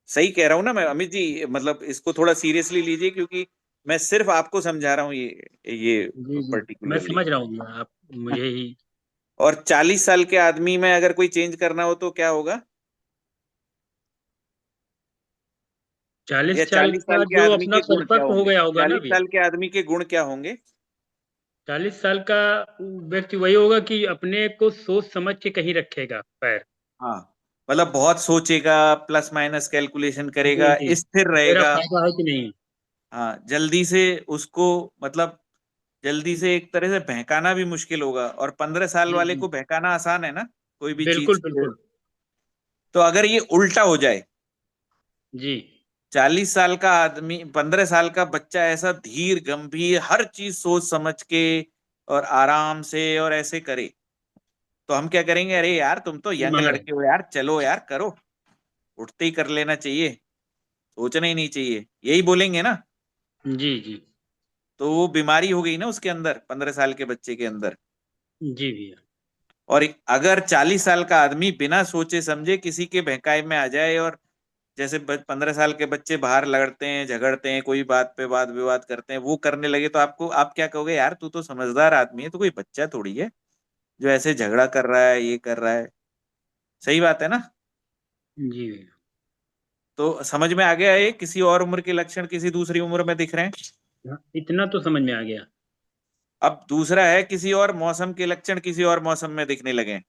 सही कह रहा हूँ ना मैं, अमित जी? मतलब इसको थोड़ा सीरियसली लीजिए, क्योंकि मैं सिर्फ आपको समझा रहा हूँ ये जी जी। मैं पर्टिकुलरली। समझ रहा हूँ भैया, आप मुझे ही। और 40 साल के आदमी में अगर कोई चेंज करना हो तो क्या होगा? 40 या साल 40 साल का के जो आदमी अपना के गुण क्या परिपक्व हो होंगे? गया होगा ना 40 भैया। साल के आदमी के गुण क्या होंगे? 40 साल का व्यक्ति वही होगा कि अपने को सोच समझ के कहीं रखेगा पैर। हाँ, मतलब बहुत सोचेगा, प्लस माइनस कैलकुलेशन जी करेगा, जी। स्थिर मेरा रहेगा। फायदा है कि नहीं। हाँ, जल्दी से उसको, मतलब जल्दी से एक तरह से बहकाना भी मुश्किल होगा, और 15 साल जी वाले जी। को बहकाना आसान है ना, कोई भी बिल्कुल चीज। बिल्कुल। तो अगर ये उल्टा हो जाए, जी 40 साल का आदमी, 15 साल का बच्चा ऐसा धीर गंभीर हर चीज सोच समझ के और आराम से और ऐसे करे, तो हम क्या करेंगे? अरे यार, तुम तो यंग बीमार है। लड़के हो यार, चलो यार करो, उठते ही कर लेना चाहिए, सोचना ही नहीं चाहिए, यही बोलेंगे ना। जी जी। तो वो बीमारी हो गई ना उसके अंदर, 15 साल के बच्चे के अंदर। जी भैया। और अगर 40 साल का आदमी बिना सोचे समझे किसी के बहकावे में आ जाए, और जैसे 15 साल के बच्चे बाहर लड़ते हैं, झगड़ते हैं, कोई बात पे वाद विवाद करते हैं, वो करने लगे, तो आप क्या कहोगे? यार तू तो समझदार आदमी है, तो कोई बच्चा थोड़ी है जो ऐसे झगड़ा कर रहा है, ये कर रहा है। सही बात है ना? जी भैया। तो समझ में आ गया है, किसी और उम्र के लक्षण किसी दूसरी उम्र में दिख रहे हैं। हाँ, इतना तो समझ में आ गया। अब दूसरा है, किसी और मौसम के लक्षण किसी और मौसम में दिखने लगे।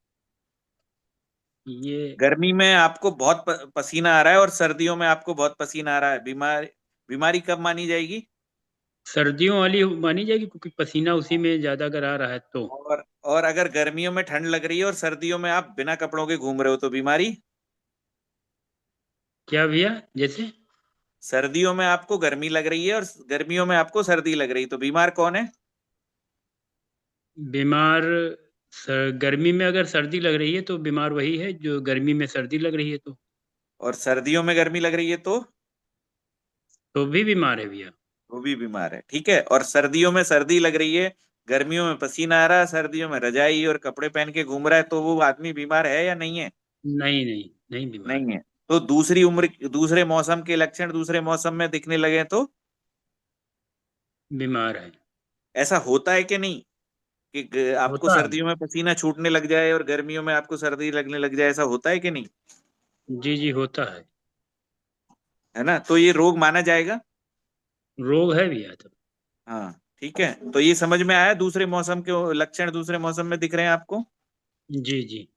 ये गर्मी में आपको बहुत पसीना आ रहा है, और सर्दियों में आपको बहुत पसीना आ रहा है, बीमारी बीमारी कब मानी जाएगी? सर्दियों वाली मानी जाएगी क्योंकि पसीना उसी में ज्यादा अगर आ रहा है तो। और अगर गर्मियों में ठंड लग रही है और सर्दियों में आप बिना कपड़ों के घूम रहे हो, तो बीमारी? क्या भैया जैसे। सर्दियों में आपको गर्मी लग रही है और गर्मियों में आपको सर्दी लग रही है, तो बीमार कौन है? बीमार गर्मी में अगर सर्दी लग रही है तो बीमार वही है जो गर्मी में सर्दी लग रही है और सर्दियों में गर्मी लग रही है तो भी बीमार है भैया। वो भी बीमार है। ठीक है। और सर्दियों में सर्दी लग रही है, गर्मियों में पसीना आ रहा है, सर्दियों में रजाई और कपड़े पहन के घूम रहा है, तो वो आदमी बीमार है या नहीं है? नहीं नहीं नहीं बीमार। नहीं है। तो दूसरे मौसम के लक्षण दूसरे मौसम में दिखने लगे तो बीमार है। ऐसा होता है कि नहीं, कि आपको होता है। सर्दियों में पसीना छूटने लग जाए और गर्मियों में आपको सर्दी लगने लग जाए, ऐसा होता है कि नहीं? जी जी होता है। है ना? तो ये रोग माना जाएगा। रोग है भैया तो। हाँ, ठीक है। तो ये समझ में आया, दूसरे मौसम के लक्षण दूसरे मौसम में दिख रहे हैं आपको। जी जी।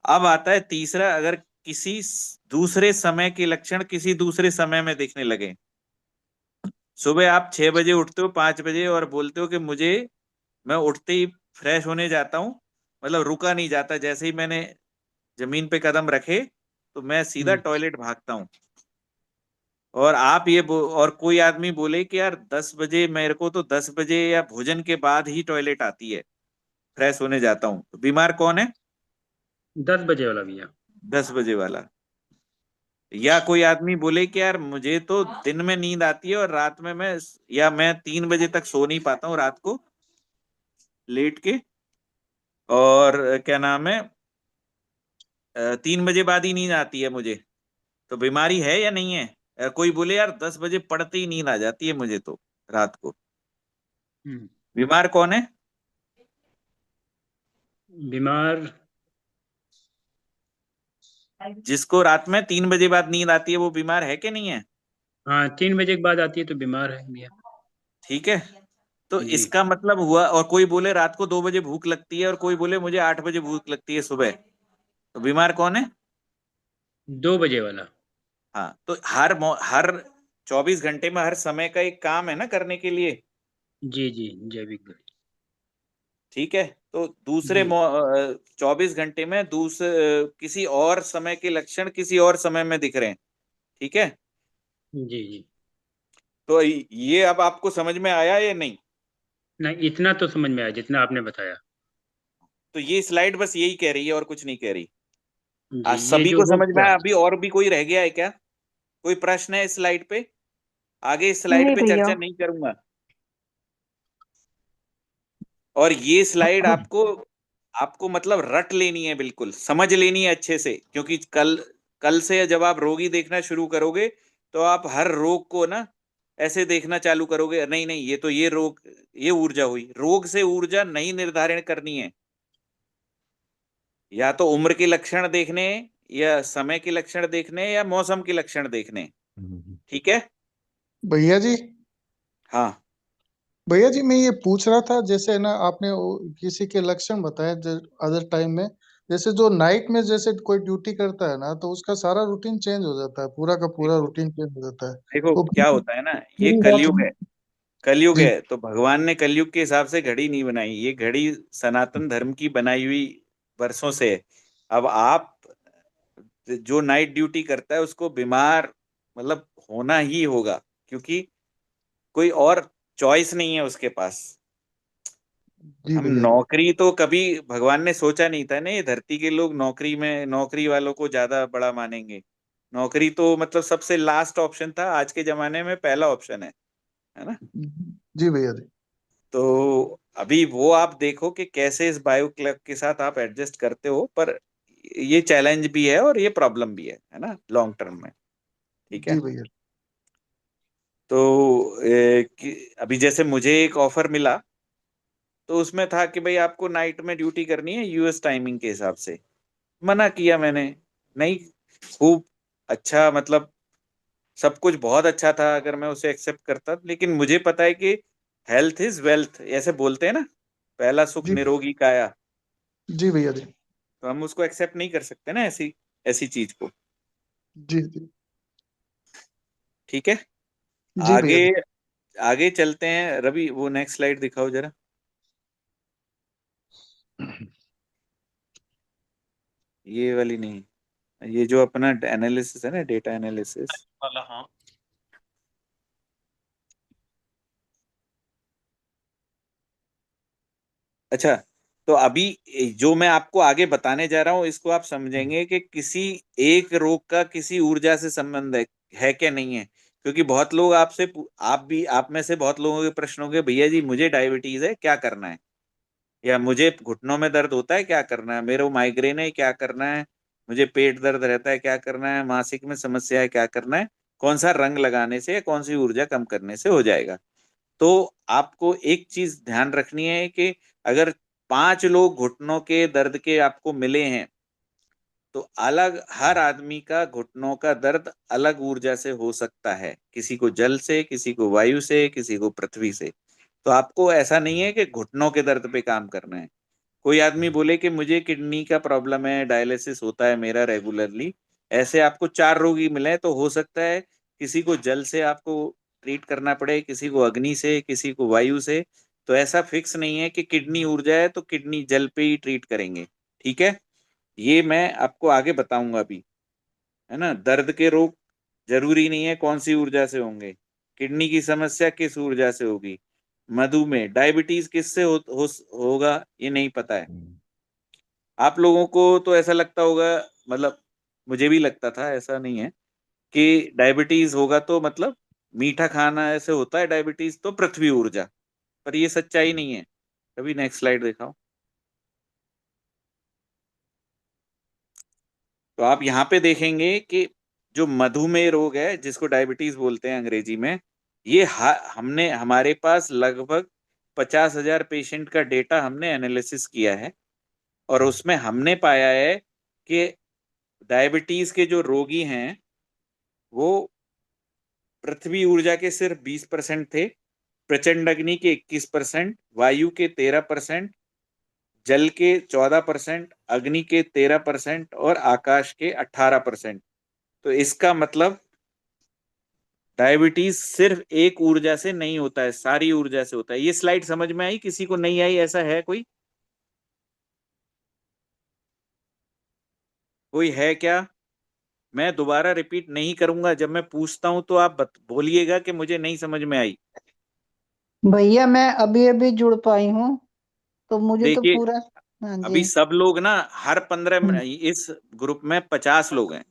अब आता है तीसरा, अगर किसी दूसरे समय के लक्षण किसी दूसरे समय में दिखने लगे। सुबह आप 6 बजे उठते हो, 5 बजे, और बोलते हो कि मैं उठते ही फ्रेश होने जाता हूँ, मतलब रुका नहीं जाता, जैसे ही मैंने जमीन पे कदम रखे तो मैं सीधा टॉयलेट भागता हूँ। और और कोई आदमी बोले कि यार 10 बजे, मेरे को तो 10 बजे या भोजन के बाद ही टॉयलेट आती है, फ्रेश होने जाता हूँ, तो बीमार कौन है? 10 बजे वाला भैया। 10 बजे वाला। या कोई आदमी बोले कि यार मुझे तो दिन में नींद आती है और रात में मैं 3 बजे तक सो नहीं पाता हूँ रात को लेट के, और क्या नाम है, 3 बजे बाद ही नींद आती है मुझे, तो बीमारी है या नहीं है? कोई बोले यार 10 बजे पड़ते ही नींद आ जाती है मुझे तो रात को, हम्म, बीमार कौन है? बीमार जिसको रात में 3 बजे बाद नींद आती है वो बीमार है कि नहीं है? हाँ, 3 बजे के बाद आती है तो बीमार है भैया। ठीक है, तो जी। इसका मतलब हुआ, और कोई बोले रात को 2 बजे भूख लगती है, और कोई बोले मुझे 8 बजे भूख लगती है सुबह, तो बीमार कौन है? 2 बजे वाला। हाँ, तो हर 24 घंटे में हर समय का एक काम है ना करने के लिए। जी जी, जैविक घड़ी। ठीक है, तो दूसरे जी 24 घंटे में किसी और समय के लक्षण किसी और समय में दिख रहे हैं। ठीक है, जी जी। तो ये अब आपको समझ में आया या नहीं? नहीं, इतना तो समझ में आया जितना आपने बताया। तो ये स्लाइड बस यही कह रही है और कुछ नहीं कह रही। जी, आज ये सभी जो को हो समझ में गया। आया? अभी और भी कोई रह गया है क्या? कोई प्रश्न है इस स्लाइड पे? आगे इस स्लाइड नहीं पे भैया। चर्चा नहीं करूंगा। और ये स्लाइड आपको आपको मतलब रट लेनी है, बिल्कुल समझ लेनी है अच्छे से, क्योंकि कल कल से जब आप रोगी देखना शुरू करोगे तो आप हर रोग को ना ऐसे देखना चालू करोगे, नहीं नहीं ये तो ये रोग, ये ऊर्जा हुई। रोग से ऊर्जा नहीं निर्धारण करनी है, या तो उम्र के लक्षण देखने, या समय के लक्षण देखने, या मौसम के लक्षण देखने। ठीक है। भैया जी, हाँ भैया जी मैं ये पूछ रहा था, जैसे ना आपने किसी के लक्षण बताए अदर टाइम में, जैसे जो नाइट में जैसे कोई ड्यूटी करता है ना, तो उसका सारा रूटीन चेंज हो जाता है, पूरा का पूरा देखो, रूटीन चेंज हो जाता है। देखो तो क्या होता है ना, ये पूरी रात कलयुग है। कलयुग जी है तो भगवान ने कलयुग के हिसाब से घड़ी नहीं बनाई, ये घड़ी सनातन धर्म की बनाई हुई वर्षों से है। अब आप जो नाइट ड्यूटी करता है उसको बीमार मतलब होना ही होगा, क्योंकि कोई और चॉइस नहीं है उसके पास। जी हम भैया जी। नौकरी तो कभी भगवान ने सोचा नहीं था ना, ये धरती के लोग नौकरी वालों को ज्यादा बड़ा मानेंगे। नौकरी तो मतलब सबसे लास्ट ऑप्शन था, आज के जमाने में पहला ऑप्शन है ना। जी भैया जी। तो अभी वो आप देखो कि कैसे इस बायो क्लॉक के साथ आप एडजस्ट करते हो, पर ये चैलेंज भी है और ये प्रॉब्लम भी है ना, लॉन्ग टर्म में। ठीक है, जी भैया। तो अभी जैसे मुझे एक ऑफर मिला, तो उसमें था कि भाई आपको नाइट में ड्यूटी करनी है यूएस टाइमिंग के हिसाब से। मना किया मैंने, नहीं। खूब अच्छा, मतलब सब कुछ बहुत अच्छा था अगर मैं उसे एक्सेप्ट करता, लेकिन मुझे पता है कि हेल्थ इज वेल्थ, ऐसे बोलते हैं ना, पहला सुख जी निरोगी काया। जी भैया जी। तो हम उसको एक्सेप्ट नहीं कर सकते ना, ऐसी ऐसी चीज को। जी जी। ठीक है, जी आगे भैया जी। आगे चलते हैं। रवि वो नेक्स्ट स्लाइड दिखाओ जरा। ये वाली नहीं, ये जो अपना एनालिसिस है ना, डेटा एनालिसिस। वाला हाँ। अच्छा, तो अभी जो मैं आपको आगे बताने जा रहा हूँ इसको आप समझेंगे कि किसी एक रोग का किसी ऊर्जा से संबंध है क्या नहीं है। क्योंकि बहुत लोग आप में से बहुत लोगों के प्रश्न होंगे, भैया जी मुझे डायबिटीज है क्या करना है, या मुझे घुटनों में दर्द होता है क्या करना है, मेरे को माइग्रेन है क्या करना है, मुझे पेट दर्द रहता है क्या करना है, मासिक में समस्या है क्या करना है, कौन सा रंग लगाने से या कौन सी ऊर्जा कम करने से हो जाएगा। तो आपको एक चीज ध्यान रखनी है कि अगर 5 लोग घुटनों के दर्द के आपको मिले हैं, तो अलग हर आदमी का घुटनों का दर्द अलग ऊर्जा से हो सकता है, किसी को जल से, किसी को वायु से, किसी को पृथ्वी से। तो आपको ऐसा नहीं है कि घुटनों के दर्द पे काम करना है। कोई आदमी बोले कि मुझे किडनी का प्रॉब्लम है, डायलिसिस होता है मेरा रेगुलरली, ऐसे आपको 4 रोगी मिले तो हो सकता है किसी को जल से आपको ट्रीट करना पड़े, किसी को अग्नि से, किसी को वायु से, तो ऐसा फिक्स नहीं है कि किडनी ऊर्जा है तो किडनी जल पे ही ट्रीट करेंगे। ठीक है, ये मैं आपको आगे बताऊंगा अभी, है ना। दर्द के रोग जरूरी नहीं है कौन सी ऊर्जा से होंगे, किडनी की समस्या किस ऊर्जा से होगी, मधुमेह डायबिटीज किससे होगा ये नहीं पता है। आप लोगों को तो ऐसा लगता होगा, मतलब मुझे भी लगता था, ऐसा नहीं है कि डायबिटीज होगा तो मतलब मीठा खाना ऐसे होता है, डायबिटीज तो पृथ्वी ऊर्जा, पर ये सच्चाई नहीं है। अभी नेक्स्ट स्लाइड दिखाओ। तो आप यहाँ पे देखेंगे कि जो मधुमेह रोग है जिसको डायबिटीज बोलते हैं अंग्रेजी में, ये हमने हमारे पास लगभग 50,000 पेशेंट का डेटा हमने एनालिसिस किया है, और उसमें हमने पाया है कि डायबिटीज के जो रोगी हैं वो पृथ्वी ऊर्जा के सिर्फ 20% थे, प्रचंड अग्नि के 21%, वायु के 13%, जल के 14%, अग्नि के 13% और आकाश के 18%। तो इसका मतलब डायबिटीज सिर्फ एक ऊर्जा से नहीं होता है, सारी ऊर्जा से होता है। ये स्लाइड समझ में आई, किसी को नहीं आई, ऐसा है कोई? कोई है क्या? मैं दोबारा रिपीट नहीं करूंगा, जब मैं पूछता हूं तो आप बोलिएगा कि मुझे नहीं समझ में आई। भैया मैं अभी अभी जुड़ पाई हूँ तो मुझे तो देखिए, पूरा। हाँ जी। अभी सब लोग ना हर 15 हम्म, मिनट, इस ग्रुप में 50 लोग हैं,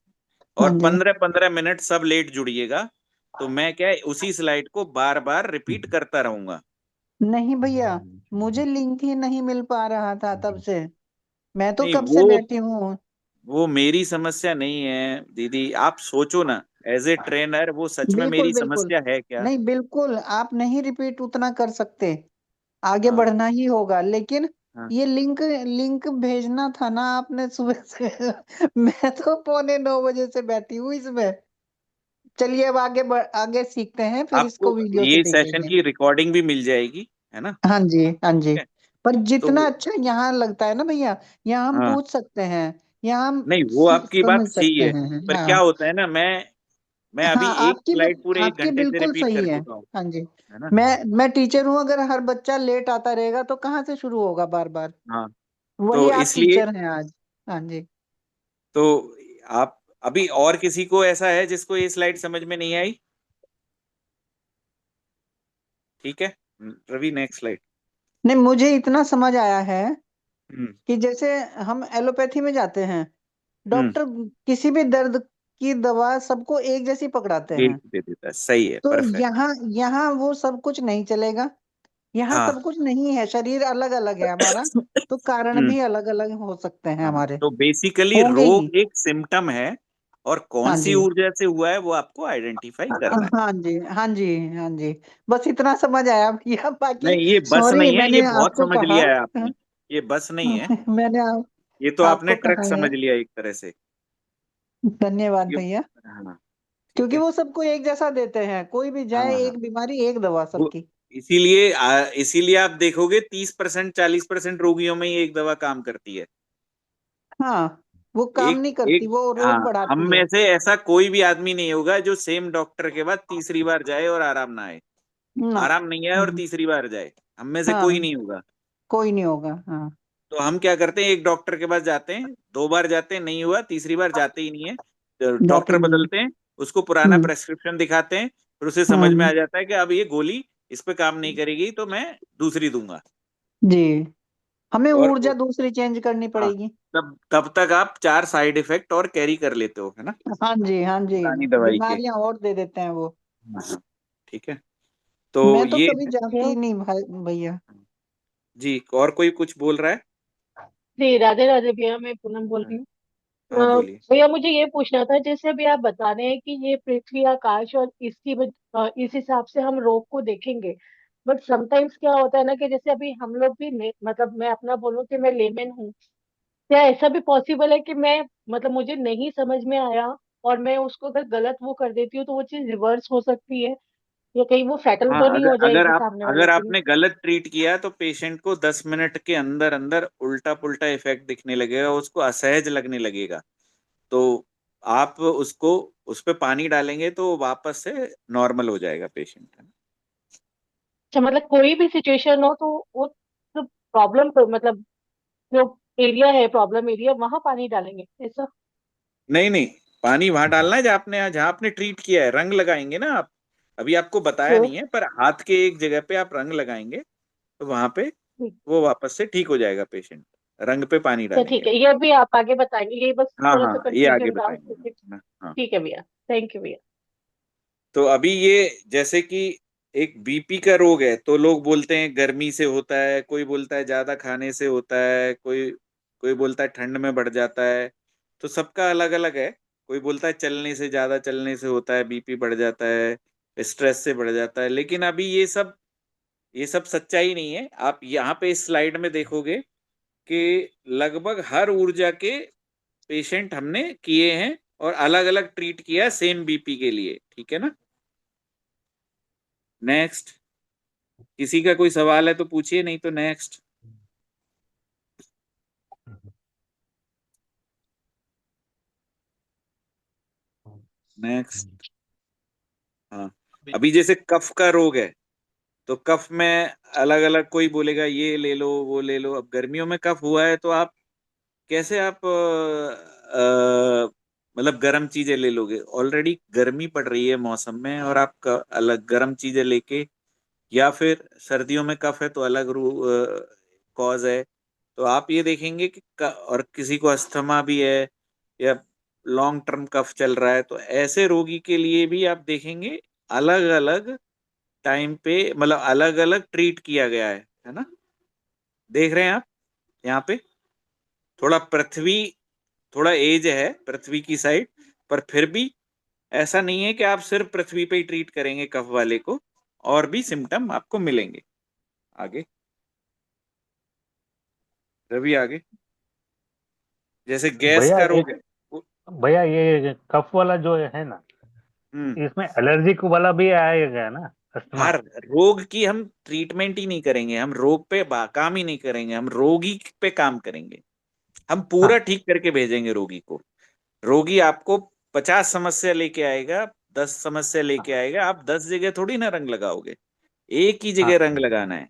हाँ और जी। 15-15 मिनट सब लेट जुड़िएगा, तो मैं क्या है, उसी स्लाइड को बार बार रिपीट करता रहूंगा। नहीं भैया, मुझे लिंक ही नहीं मिल पा रहा था तब से। मैं तो नहीं, कब से वो बैठी हूँ। वो मेरी समस्या नहीं है दीदी, आप सोचो ना, एज ए ट्रेनर वो सच में बिल्कुल मेरी बिल्कुल। समस्या है क्या? नहीं बिल्कुल, आप नहीं रिपीट उतना कर सकते, आगे हाँ बढ़ना ही होगा, लेकिन हाँ। ये लिंक लिंक भेजना था ना आपने सुबह से। मैं तो 8:45 बजे से बैठी हूँ इसमें। चलिए अब आगे सीखते हैं, फिर आपको इसको वीडियो से ये सेशन देखेंगे। की रिकॉर्डिंग भी मिल जाएगी, है ना? हाँ जी हाँ जी। ठीक है। पर तो जितना अच्छा यहाँ लगता है ना भैया, यहाँ हम हाँ, पूछ सकते हैं, यहाँ हम नहीं वो आपकी बात समझ सही सकते है, हैं। पर क्या हाँ होता है ना, मैं अभी हाँ, एक स्लाइड पूरे एक आपकी घंटे से बिल्कुल रिपीट कर सही है। चुका हूँ, हाँ जी। है ना? मैं टीचर हूँ, अगर हर बच्चा लेट आता रहेगा तो कहाँ से शुरू होगा बार बार। हाँ, वही तो आप इसलिए, टीचर हैं आज। हाँ जी। तो आप अभी, और किसी को ऐसा है जिसको ये स्लाइड समझ में नहीं आई? ठीक है, रवि नेक्स्ट स्लाइड। नहीं, मुझे इतना समझ आया है हम्म कि जैसे हम एलोपैथी में जाते हैं, हम्म डॉक्टर किसी भी दर्द की दवा सबको एक जैसी पकड़ाते एक हैं। दे देता है, सही है, तो परफेक्ट। यहाँ यहाँ वो सब कुछ नहीं चलेगा। यहाँ हाँ। सब कुछ नहीं है, शरीर अलग अलग है हमारा, तो कारण हम्म भी अलग अलग हो सकते हैं हाँ, हमारे, तो बेसिकली होंगे ही। रोग एक सिम्टम है, और कौन हाँ सी जी ऊर्जा से हुआ है वो आपको आइडेंटिफाई करना है। हाँ जी हाँ जी हाँ जी। बस इतना समझ आया भैया, बाकी नहीं, ये बस सॉरी नहीं है, ये मैंने बहुत आपको समझ कहा। लिया है आपने, ये बस नहीं है, मैंने ये तो आपने आपको ट्रक कहा है। समझ लिया एक तरह से। धन्यवाद ये भैया। हाँ, ठीक क्योंकि है। वो सबको एक जैसा देते हैं, कोई भी हाँ जाए, हाँ, एक बीमारी एक दवा वो सबकी। इसीलिए आप देखोगे 30% 40% रोगियों में ही एक दवा काम करती है। हाँ, वो काम एक नहीं करती, एक वो हाँ, रोग हम बढ़ाती है। में से ऐसा कोई भी आदमी नहीं होगा जो सेम डॉक्टर के बाद तीसरी बार जाए और आराम ना आए, ना। आराम नहीं आए और हम्म, तीसरी बार जाए, हम में से कोई हाँ, नहीं होगा। कोई नहीं होगा। हाँ तो हम क्या करते हैं, एक डॉक्टर के पास जाते हैं, 2 बार जाते हैं, नहीं हुआ, तीसरी बार जाते ही नहीं है, तो जाते डॉक्टर नहीं है। बदलते हैं, उसको पुराना हम्म प्रेस्क्रिप्शन दिखाते हैं, फिर उसे समझ में हम्म आ जाता है कि अब ये गोली इस पे काम नहीं करेगी तो मैं दूसरी दूंगा। जी, हमें और ऊर्जा दूसरी चेंज करनी हाँ, पड़ेगी। तब तब तक आप 4 साइड इफेक्ट और कैरी कर लेते हो, है ना, हाँ जी हाँ जी। पुरानी दवाई के। बीमारियां और दे देते हैं वो। हाँ, ठीक है, तो मैं तो ये कभी जाती ही नहीं भाई भैया। जी, और कोई कुछ बोल रहा है? जी, राधे राधे भैया, मैं पूनम बोल हाँ रही हूँ। हाँ, बोलिए। भैया मुझे ये पूछना था, जैसे अभी आप बता रहे हैं कि ये पृथ्वी आकाश और इस हिसाब से हम रोग को देखेंगे। बट समटाइम्स क्या होता है ना, कि जैसे अभी हम लोग भी मतलब मैं अपना बोलूँ कि मैं लेमैन हूँ, क्या ऐसा भी पॉसिबल है कि मैं, मतलब मुझे नहीं समझ में आया और मैं उसको अगर गलत वो कर देती हूँ तो वो चीज रिवर्स हो सकती है, या कहीं वो फैटल हाँ, तो नहीं अगर हो अगर जाएगी आप सामने वाले अगर के लिए? आपने गलत ट्रीट किया तो पेशेंट को 10 मिनट के अंदर अंदर उल्टा पुल्टा इफेक्ट दिखने लगेगा, उसको असहज लगने लगेगा, तो आप उसको उस पे पानी डालेंगे तो वापस से नॉर्मल हो जाएगा पेशेंट। अच्छा, मतलब कोई भी सिचुएशन हो तो वो प्रॉब्लम मतलब जो एरिया है, प्रॉब्लम एरिया, वहां पानी डालेंगे ऐसा? नहीं नहीं, पानी वहां डालना है जहाँ आपने ट्रीट किया है। रंग लगाएंगे ना आप, अभी आपको बताया तो नहीं है, पर हाथ के एक जगह पे आप रंग लगाएंगे तो वहां पे ठीक। वो वापस से ठीक हो जाएगा पेशेंट। रंग पे पानी अच्छा ठीक डालेंगे। है, ये भी आप आगे बताएंगे, ये बस हाँ थोड़ा सा हाँ, ये आगे कंफ्यूजन था बताएंगे क्योंकि। ना। हाँ, ठीक है भैया, थैंक यू भैया। तो अभी ये जैसे कि एक बीपी का रोग है, तो लोग बोलते हैं गर्मी से होता है, कोई बोलता है ज्यादा खाने से होता है, कोई कोई बोलता है ठंड में बढ़ जाता है। तो सबका अलग अलग है। कोई बोलता है चलने से, ज्यादा चलने से होता है, बीपी बढ़ जाता है, स्ट्रेस से बढ़ जाता है। लेकिन अभी ये सब सच्चाई नहीं है। आप यहाँ पे इस स्लाइड में देखोगे कि लगभग हर ऊर्जा के पेशेंट हमने किए हैं और अलग अलग ट्रीट किया सेम बीपी के लिए। ठीक है ना। नेक्स्ट। किसी का कोई सवाल है तो पूछिए, नहीं तो नेक्स्ट। नेक्स्ट। हाँ, अभी जैसे कफ का रोग है, तो कफ में अलग अलग, कोई बोलेगा ये ले लो वो ले लो। अब गर्मियों में कफ हुआ है तो आप कैसे आप मतलब गर्म चीजें ले लोगे? ऑलरेडी गर्मी पड़ रही है मौसम में, और आप अलग गर्म चीजें लेके, या फिर सर्दियों में कफ है तो अलग कॉज है। तो आप ये देखेंगे कि और किसी को अस्थमा भी है, या लॉन्ग टर्म कफ चल रहा है, तो ऐसे रोगी के लिए भी आप देखेंगे अलग अलग टाइम पे, मतलब अलग अलग ट्रीट किया गया है ना। देख रहे हैं आप यहाँ पे? थोड़ा पृथ्वी, थोड़ा एज है पृथ्वी की साइड, पर फिर भी ऐसा नहीं है कि आप सिर्फ पृथ्वी पे ही ट्रीट करेंगे कफ वाले को, और भी सिम्टम आपको मिलेंगे। आगे रवि, आगे। जैसे गैस भैया का रोग एक, है भैया ये कफ वाला जो है ना, हम्म। इसमें एलर्जिक वाला भी आएगा ना, अस्थमा? हर रोग की हम ट्रीटमेंट ही नहीं करेंगे, हम रोग पे काम ही नहीं करेंगे, हम रोगी पे काम करेंगे। हम पूरा हाँ ठीक करके भेजेंगे रोगी को। रोगी आपको 50 समस्या लेके आएगा, 10 समस्या लेके हाँ आएगा, आप 10 जगह थोड़ी ना रंग लगाओगे, एक ही जगह हाँ रंग लगाना है।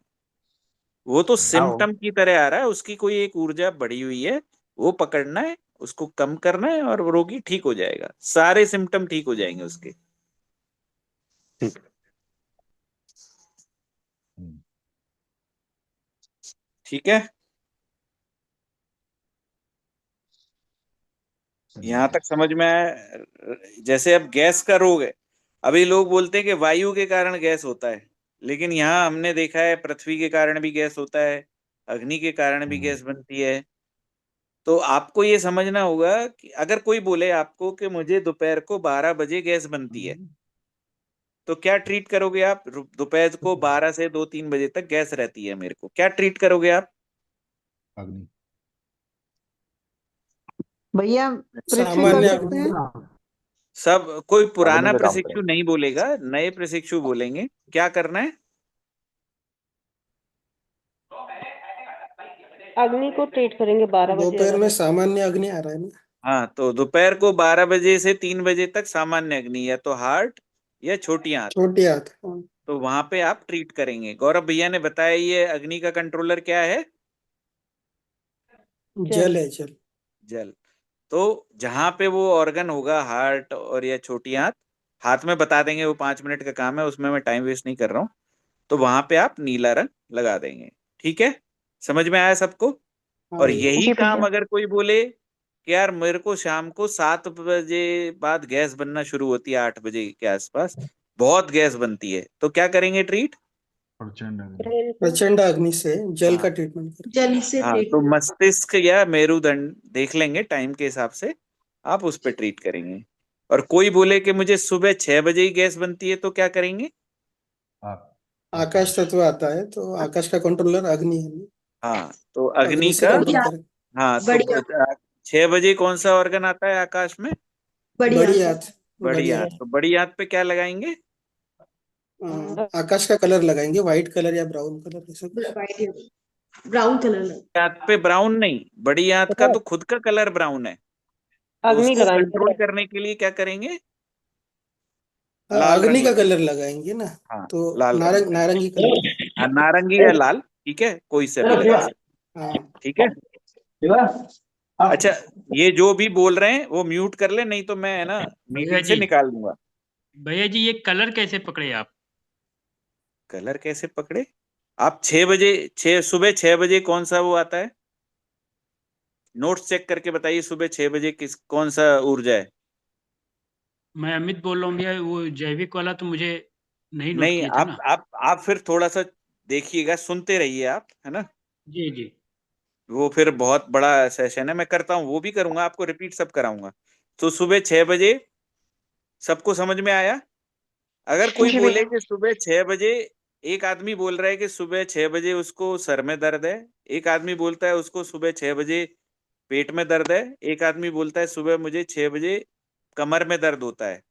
वो तो हाँ। सिम्टम की तरह आ रहा है, उसकी कोई एक ऊर्जा बढ़ी हुई है, वो पकड़ना है, उसको कम करना है, और वो रोगी ठीक हो जाएगा, सारे सिम्टम ठीक हो जाएंगे उसके। ठीक। ठीक है, यहां तक समझ में आया? जैसे अब गैस का रोग है, अभी लोग बोलते हैं कि वायु के कारण गैस होता है, लेकिन यहाँ हमने देखा है पृथ्वी के कारण भी गैस होता है, अग्नि के कारण भी गैस बनती है। तो आपको ये समझना होगा कि अगर कोई बोले आपको कि मुझे दोपहर को 12 बजे गैस बनती है, तो क्या ट्रीट करोगे आप? दोपहर को 12 से 2-3 बजे तक गैस रहती है मेरे को, क्या ट्रीट करोगे आप? अग्नि। भैया पृथ्वी कर सामान्य सकते हैं। सब कोई अग्नि पुराना पे काम प्रशिक्षु करेंगे। नहीं बोलेगा, नए प्रशिक्षु बोलेंगे। क्या करना है? अग्नि को ट्रीट करेंगे 12 बजे दोपहर अगर में है तो। सामान्य अग्नि आ रहा है ना। हाँ, तो दोपहर को 12 बजे से 3 बजे तक सामान्य अग्नि, या तो हार्ट या छोटी आंत, छोटी आंत। हाँ। तो वहां पे आप ट्रीट करेंगे। गौरव भैया ने बताया ये अग्नि का कंट्रोलर क्या है? जल है, जल। जल। तो जहां पे वो ऑर्गन होगा, हार्ट और या छोटी आंत, हाथ में बता देंगे, वो 5 मिनट का काम है, उसमें मैं टाइम वेस्ट नहीं कर रहा हूँ। तो वहां पे आप नीला रंग लगा देंगे। ठीक है, समझ में आया सबको? हाँ और भैया। यही जी काम भैया। अगर कोई बोले कि यार मेरे को शाम को 7 बजे बाद गैस बनना शुरू होती है, 8 बजे के आसपास बहुत गैस बनती है, तो क्या करेंगे ट्रीट? प्रचंड अग्नि। ब्रेन को। प्रचंड अग्नि से जल का हाँ ट्रीटमेंट करें। जल से हाँ, ट्रीट तो कर। मस्तिष्क या मेरुदंड देख लेंगे टाइम के हिसाब से, आप उस पर ट्रीट करेंगे। और कोई बोले कि मुझे सुबह 6 बजे ही गैस बनती है, तो क्या करेंगे? आकाश तत्व आता है तो आकाश का कंट्रोलर अग्नि है ना। हाँ, तो अग्नि अग्नि से का। कंट्रोल करें। हाँ, तो बढ़िया। 6 बजे कौन सा ऑर्गन आता है आकाश में? बढ़िया। बड़ी आंत। बड़ी बड़ी आंत। आंत। तो बड़ी आंत पे क्या लगाएंगे? आकाश का कलर लगाएंगे, व्हाइट कलर या ब्राउन कलर, ऐसा कुछ। ब्राउन कलर लग। आंत पे ब्राउन नहीं, बड़ी आंत का पता है, तो खुद का कलर ब्राउन है। तो अग्नि उसको लगाएंगे, पता कंट्रोल है। करने के लिए क्या करेंगे? लाल अग्नि रंग का लगाएंगे। कलर लगाएंगे ना, हाँ, तो लाल रंग नारंगी कलर। हाँ, नारंगी या लाल, ठीक है, कोई सा भी लगा सकते, हाँ ठीक है। अच्छा, ये जो भी बोल रहे हैं वो म्यूट कर ले, नहीं तो मैं है ना भैया मीटिंग से जी निकाल दूंगा। भैया जी ये कलर कैसे पकड़े आप? कलर कैसे पकड़े? आप 6 बजे, सुबह 6 बजे कौन सा वो आता है, नोट्स चेक करके बताइए, सुबह 6 बजे कौन सा ऊर्जा है? मैं अमित बोल रहा हूँ भैया, वो जैविक वाला तो मुझे नहीं नोट नहीं, किए थे ना। आप फिर थोड़ा सा देखिएगा, सुनते रहिए आप, है ना। जी जी। वो फिर बहुत बड़ा सेशन है, मैं करता हूँ, वो भी करूंगा, आपको रिपीट सब कराऊंगा। तो सुबह 6 बजे सबको समझ में आया? अगर कोई जी बोले भैया। कि सुबह 6 बजे, एक आदमी बोल रहा है कि सुबह 6 बजे उसको सर में दर्द है, एक आदमी बोलता है उसको सुबह 6 बजे पेट में दर्द है, एक आदमी बोलता है सुबह मुझे 6 बजे कमर में दर्द होता है,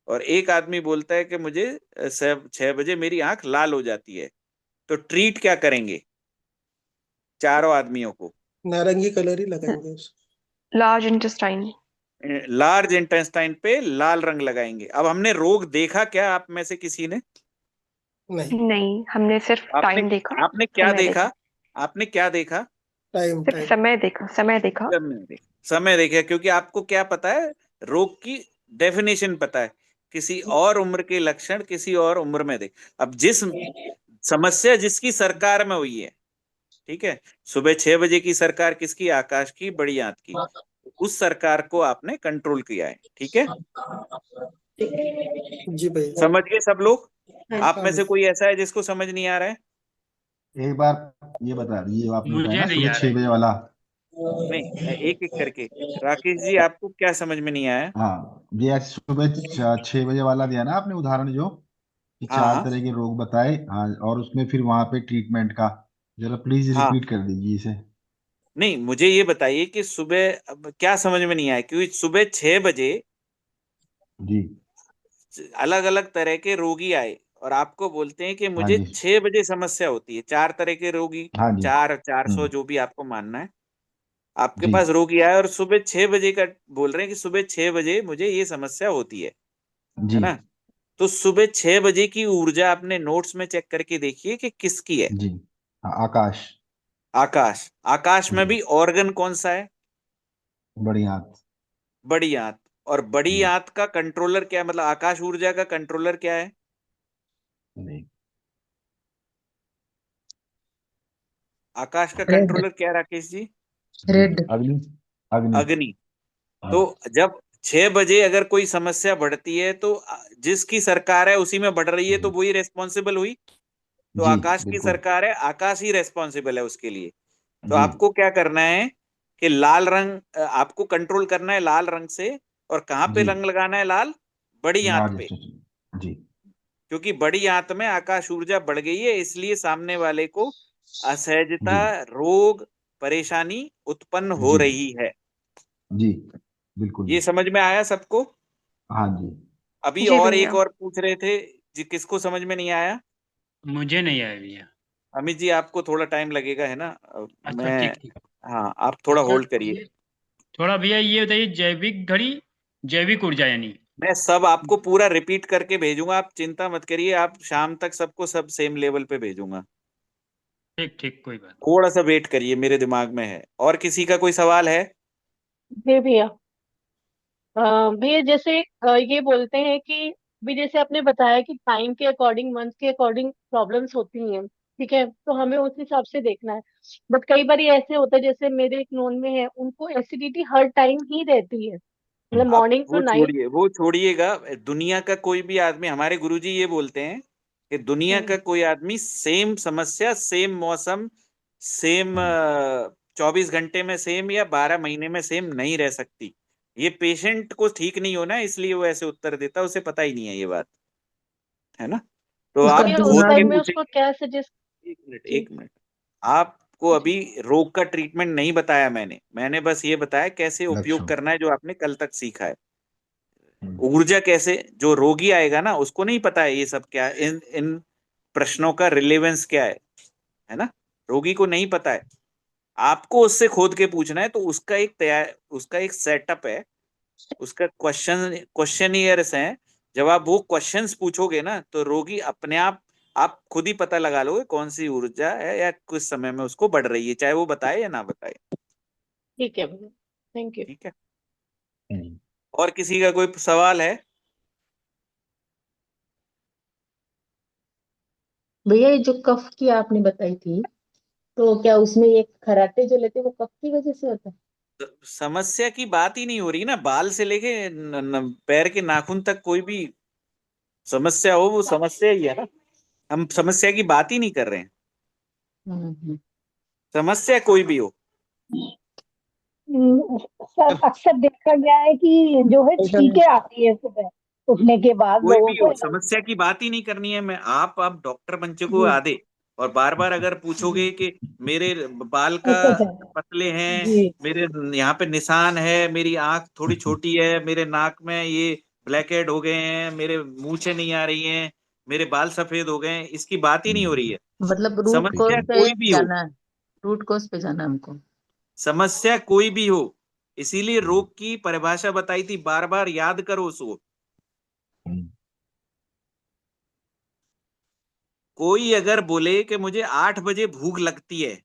और एक आदमी बोलता है कि मुझे 6 बजे मेरी आंख लाल हो जाती है। तो ट्रीट क्या करेंगे चारों आदमियों को? नारंगी कलर ही लगाएंगे उसको। Large intestine. लार्ज इंटेस्टाइन पे लाल रंग लगाएंगे। अब हमने रोग देखा क्या आप में से किसी ने? नहीं, नहीं, हमने सिर्फ आपने टाइम देखा, आपने क्या समय देखा? देखा। आपने क्या देखा? टाइम सिर्फ टाइम। समय देखा, समय देखा। समय देखा, क्योंकि आपको क्या पता है, रोग की डेफिनेशन पता है, किसी और उम्र के लक्षण किसी और उम्र में देख। अब जिस समस्या जिसकी सरकार में हुई है, ठीक है, सुबह 6 बजे की सरकार किसकी? आकाश की, बड़ी आंत की। उस सरकार को आपने कंट्रोल किया है, ठीक है। जी भैया। समझ गए सब लोग? आप हाँ में से भैया। कोई ऐसा है जिसको समझ नहीं आ रहा है? एक बार ये बता दीजिए, आपने बताया मुझे ना नहीं सुबह आ रहा 6 बजे है। वाला। नहीं, एक एक करके। राकेश जी, आपको क्या समझ में नहीं आया? हाँ, ये सुबह 6 बजे वाला दिया ना आपने उदाहरण, जो कि हाँ चार हाँ तरह के रोग बताए, हाँ, और उसमें फिर वहां पे ट्रीटमेंट का, जरा प्लीज हाँ। रिपीट कर दीजिए इसे। नहीं, मुझे ये बताइए कि सुबह अब क्या समझ में नहीं आया, क्योंकि सुबह 6 बजे जी। अलग अलग तरह के रोगी आए और आपको बोलते हैं कि हाँ मुझे जी। 6 बजे समस्या होती है। 4 तरह के रोगी, हाँ जी। 400 जो भी आपको मानना है, आपके जी। पास रोगी आए और सुबह 6 बजे का बोल रहे हैं कि सुबह 6 बजे मुझे ये समस्या होती है जी। ना। तो सुबह 6 बजे की ऊर्जा अपने नोट्स में चेक करके देखिए कि किसकी है। जी। हाँ, आकाश। आकाश। आकाश में जी। भी ऑर्गन कौन सा है? बड़ी आंत। बड़ी आंत। और बड़ी जी। आंत का कंट्रोलर क्या है, मतलब आकाश ऊर्जा का कंट्रोलर क्या है? नहीं। आकाश का रेड। कंट्रोलर क्या है राकेश जी? जी। रेड। अग्नि। अग्नि। अग्नि। तो हाँ। जब 6 बजे अगर कोई समस्या बढ़ती है तो जिसकी सरकार है उसी में बढ़ रही है, तो जी। वही रेस्पॉन्सिबल हुई। तो जी आकाश की बिल्कुल। सरकार है, आकाश ही रेस्पॉन्सिबल है उसके लिए। तो जी। आपको क्या करना है कि लाल रंग आपको कंट्रोल करना है लाल रंग से। और कहाँ पे जी। रंग लगाना है लाल? बड़ी आंत लार्ज पे। स्टेशन। जी। क्योंकि बड़ी आंत में आकाश ऊर्जा बढ़ गई है, इसलिए सामने वाले को असहजता, जी। रोग, परेशानी उत्पन्न हो जी। रही है। जी बिल्कुल। ये समझ में आया सबको? हाँ जी। अभी जी और एक भैया। और पूछ रहे थे जी, किसको समझ में नहीं आया? मुझे नहीं आया भैया। अमित जी, आपको थोड़ा टाइम लगेगा, है ना। अच्छा मैं, ठीक ठीक। हाँ, आप थोड़ा अच्छा होल्ड करिए। थोड़ा भैया ये बताइए, जैविक घड़ी, जैविक ऊर्जा यानी। मैं सब आपको पूरा रिपीट करके भेजूंगा, आप चिंता मत करिए, आप शाम तक सबको सब सेम लेवल पे भेजूंगा। ठीक ठीक, कोई बात। थोड़ा सा वेट करिए, मेरे दिमाग में है। और किसी का कोई सवाल है? जी भैया। भैया जैसे ये बोलते हैं कि भी जैसे आपने बताया कि टाइम के अकॉर्डिंग, मंथ के अकॉर्डिंग प्रॉब्लम्स होती हैं, ठीक है, तो हमें उस हिसाब से देखना है। बट कई बार ये ऐसे होता है, जैसे मेरे एक नोन में है, उनको एसिडिटी हर टाइम ही रहती है, मतलब आप मॉर्निंग टू वो नाइट। छोड़िए, वो छोड़िएगा। दुनिया का कोई भी आदमी, हमारे गुरुजी ये बोलते हैं कि दुनिया का कोई आदमी सेम समस्या, सेम मौसम, सेम 24 घंटे में सेम या 12 महीने में सेम नहीं रह सकती। ये पेशेंट को ठीक नहीं होना है, इसलिए वो ऐसे उत्तर देता है, उसे पता ही नहीं है ये बात, है ना। तो उसका आप भैया उस खोद दुनिया के टाइम भी। में उसको पूछेंगे। क्या सजेस्ट। एक मिनट, जी एक मिनट। आपको जी। अभी रोग का ट्रीटमेंट नहीं बताया मैंने बस ये बताया कैसे उपयोग लक्षण। करना है, जो आपने कल तक सीखा है। हम्म। ऊर्जा कैसे, जो रोगी आएगा ना उसको नहीं पता है ये सब क्या, इन इन प्रश्नों का रिलेवेंस क्या है ना। रोगी को नहीं पता है। आपको उससे खोद के पूछना है, तो उसका एक तैयार, उसका एक सेटअप है, उसका क्वेश्चनियर्स हैं जब आप वो क्वेश्चंस पूछोगे ना तो रोगी अपने आप खुद ही पता लगा लोगे कौन सी ऊर्जा है या कुछ समय में उसको बढ़ रही है, चाहे वो बताए या ना बताए। ठीक है भैया, थैंक यू। ठीक है, और किसी का कोई सवाल है? भैया ये जो कफ की आपने बताई थी, तो क्या उसमें ये खराटे जो लेते हैं वो कफ की वजह से होता है? समस्या की बात ही नहीं हो रही ना, बाल से लेके पैर के नाखून तक कोई भी समस्या हो वो समस्या ही है ना, हम समस्या की बात ही नहीं कर रहे हैं। हम्म। समस्या कोई भी हो। सर अक्सर देखा गया है कि जो है छींके आती है सुबह उठने के बाद कोई लोगों भी को। हो, समस्या की बात ही नहीं करनी है। मैं आप डॉक्टर बन चुके हो आधे, और बार बार अगर पूछोगे कि मेरे बाल का अच्छा अच्छा पतले हैं, जी मेरे यहाँ पे निशान है, मेरी आंख थोड़ी छोटी है, मेरे नाक में ये ब्लैक हेड हो गए हैं, मेरे मूछें नहीं आ रही हैं, मेरे बाल सफेद हो गए हैं, इसकी बात ही नहीं हो रही है। मतलब रूट समस्या कोज पे कोई भी हो, जाना है, रूट कोज पे जाना है हमको। समस्या कोई भी हो, इसीलिए रोग की परिभाषा बताई थी, बार बार याद करो उसको। कोई अगर बोले कि मुझे 8 बजे भूख लगती है,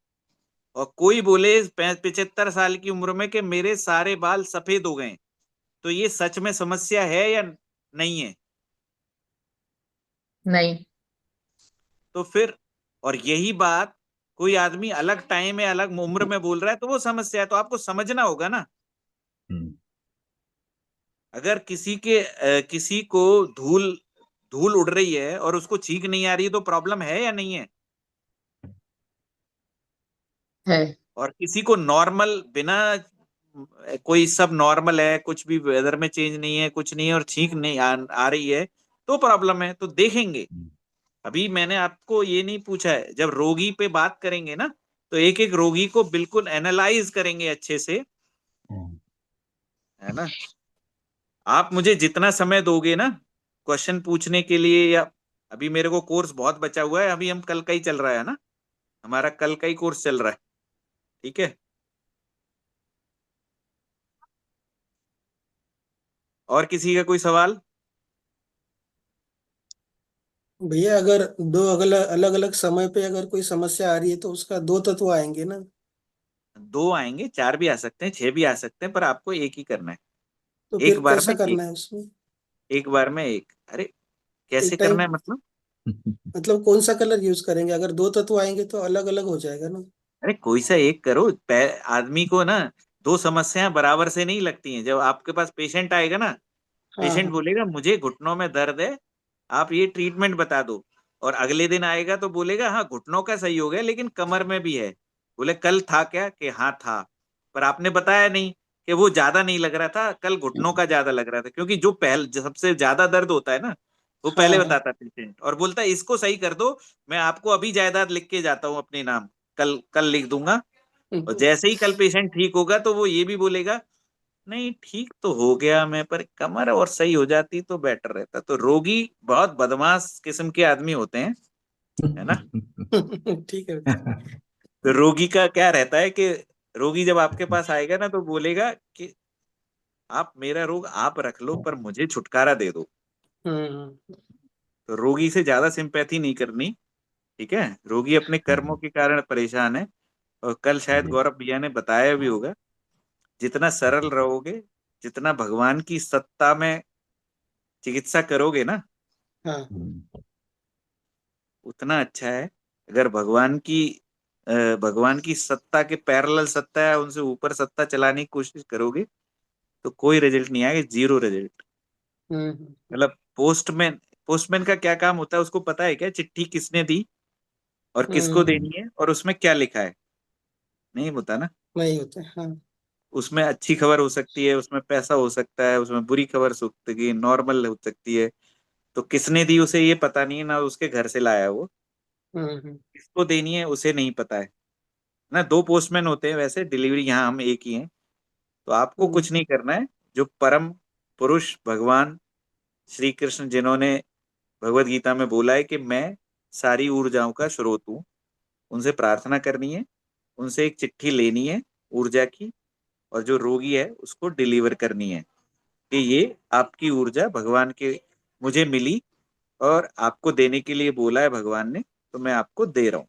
और कोई बोले 75 साल की उम्र में कि मेरे सारे बाल सफेद हो गए, तो ये सच में समस्या है या नहीं है? नहीं। तो फिर, और यही बात कोई आदमी अलग टाइम में अलग उम्र में बोल रहा है तो वो समस्या है, तो आपको समझना होगा ना। अगर किसी को धूल धूल उड़ रही है और उसको छींक नहीं आ रही तो प्रॉब्लम है या नहीं है? है। और किसी को नॉर्मल बिना कोई सब नॉर्मल है, कुछ भी वेदर में चेंज नहीं है, कुछ नहीं है, और छींक नहीं आ रही है तो प्रॉब्लम है, तो देखेंगे। अभी मैंने आपको ये नहीं पूछा है, जब रोगी पे बात करेंगे ना तो एक एक रोगी को बिल्कुल एनालाइज करेंगे अच्छे से, है ना। आप मुझे जितना समय दोगे ना क्वेश्चन पूछने के लिए, या अभी मेरे को कोर्स बहुत बचा हुआ है, अभी हम कल का ही चल रहा है ना, हमारा कल का ही कोर्स चल रहा है। ठीक है, और किसी का कोई सवाल? भैया अगर दो अलग अलग अलग समय पे अगर कोई समस्या आ रही है तो उसका दो तत्व आएंगे ना। 2 आएंगे, 4 भी आ सकते हैं, 6 भी आ सकते हैं, पर आपको एक ही करना है। तो एक फिर बार कैसा में एक, करना है उसमें? एक बार में एक। अरे कैसे एक टाइम करना है मतलब? मतलब कौन सा कलर यूज करेंगे? अगर दो तत्व आएंगे तो अलग अलग हो जाएगा ना। अरे कोई सा एक करो। आदमी को ना 2 समस्याएं बराबर से नहीं लगती हैं। जब आपके पास पेशेंट आएगा ना, हाँ पेशेंट हाँ बोलेगा मुझे घुटनों में दर्द है, आप ये ट्रीटमेंट बता दो, और अगले दिन आएगा तो बोलेगा हाँ घुटनों का सही हो गया लेकिन कमर में भी है। बोले कल था क्या? कि हाँ था, पर आपने बताया नहीं कि वो ज्यादा नहीं लग रहा था, कल घुटनों का ज्यादा लग रहा था, क्योंकि जो सबसे ज्यादा दर्द होता है ना वो हाँ पहले हाँ बताता है पेशेंट, और बोलता है इसको सही कर दो, मैं आपको अभी जायदाद लिख के जाता हूँ अपने नाम, कल कल लिख दूंगा। और जैसे ही कल पेशेंट ठीक होगा तो वो ये भी बोलेगा नहीं ठीक तो हो गया मैं, पर कमर और सही हो जाती तो बेटर रहता। तो रोगी बहुत बदमाश किस्म के आदमी होते हैं, है ना। ठीक है। तो रोगी का क्या रहता है कि रोगी जब आपके पास आएगा ना तो बोलेगा कि आप मेरा रोग आप रख लो पर मुझे छुटकारा दे दो। हम्म तो रोगी से ज्यादा सिंपैथी नहीं करनी। ठीक है, रोगी अपने कर्मों के कारण परेशान है, और कल शायद गौरव भैया ने बताया भी होगा, जितना सरल रहोगे, जितना भगवान की सत्ता में चिकित्सा करोगे ना, हाँ उतना अच्छा है। अगर भगवान की सत्ता के पैरेलल सत्ता है, उनसे ऊपर सत्ता चलाने की कोशिश करोगे तो कोई रिजल्ट नहीं आएगा, जीरो रिजल्ट। मतलब पोस्टमैन का क्या काम होता है, उसको पता है क्या चिट्ठी किसने दी और किसको हम्म देनी है और उसमें क्या लिखा है? नहीं होता ना। नहीं होते हाँ। उसमें अच्छी खबर हो सकती है, उसमें पैसा हो सकता है, उसमें बुरी खबर हो सकती है, नॉर्मल हो सकती है। तो किसने दी उसे ये पता नहीं है ना, उसके घर से लाया है वो, हम्म किसको देनी है उसे नहीं पता है ना। 2 पोस्टमैन होते हैं वैसे, डिलीवरी यहाँ हम एक ही हैं। तो आपको हम्म कुछ नहीं करना है, जो परम पुरुष भगवान श्री कृष्ण जिन्होंने भगवत गीता में बोला है कि मैं सारी ऊर्जाओं का स्रोत हूँ, उनसे प्रार्थना करनी है, उनसे एक चिट्ठी लेनी है ऊर्जा की, और जो रोगी है उसको डिलीवर करनी है कि ये आपकी ऊर्जा भगवान के मुझे मिली और आपको देने के लिए बोला है भगवान ने, तो मैं आपको दे रहा हूँ।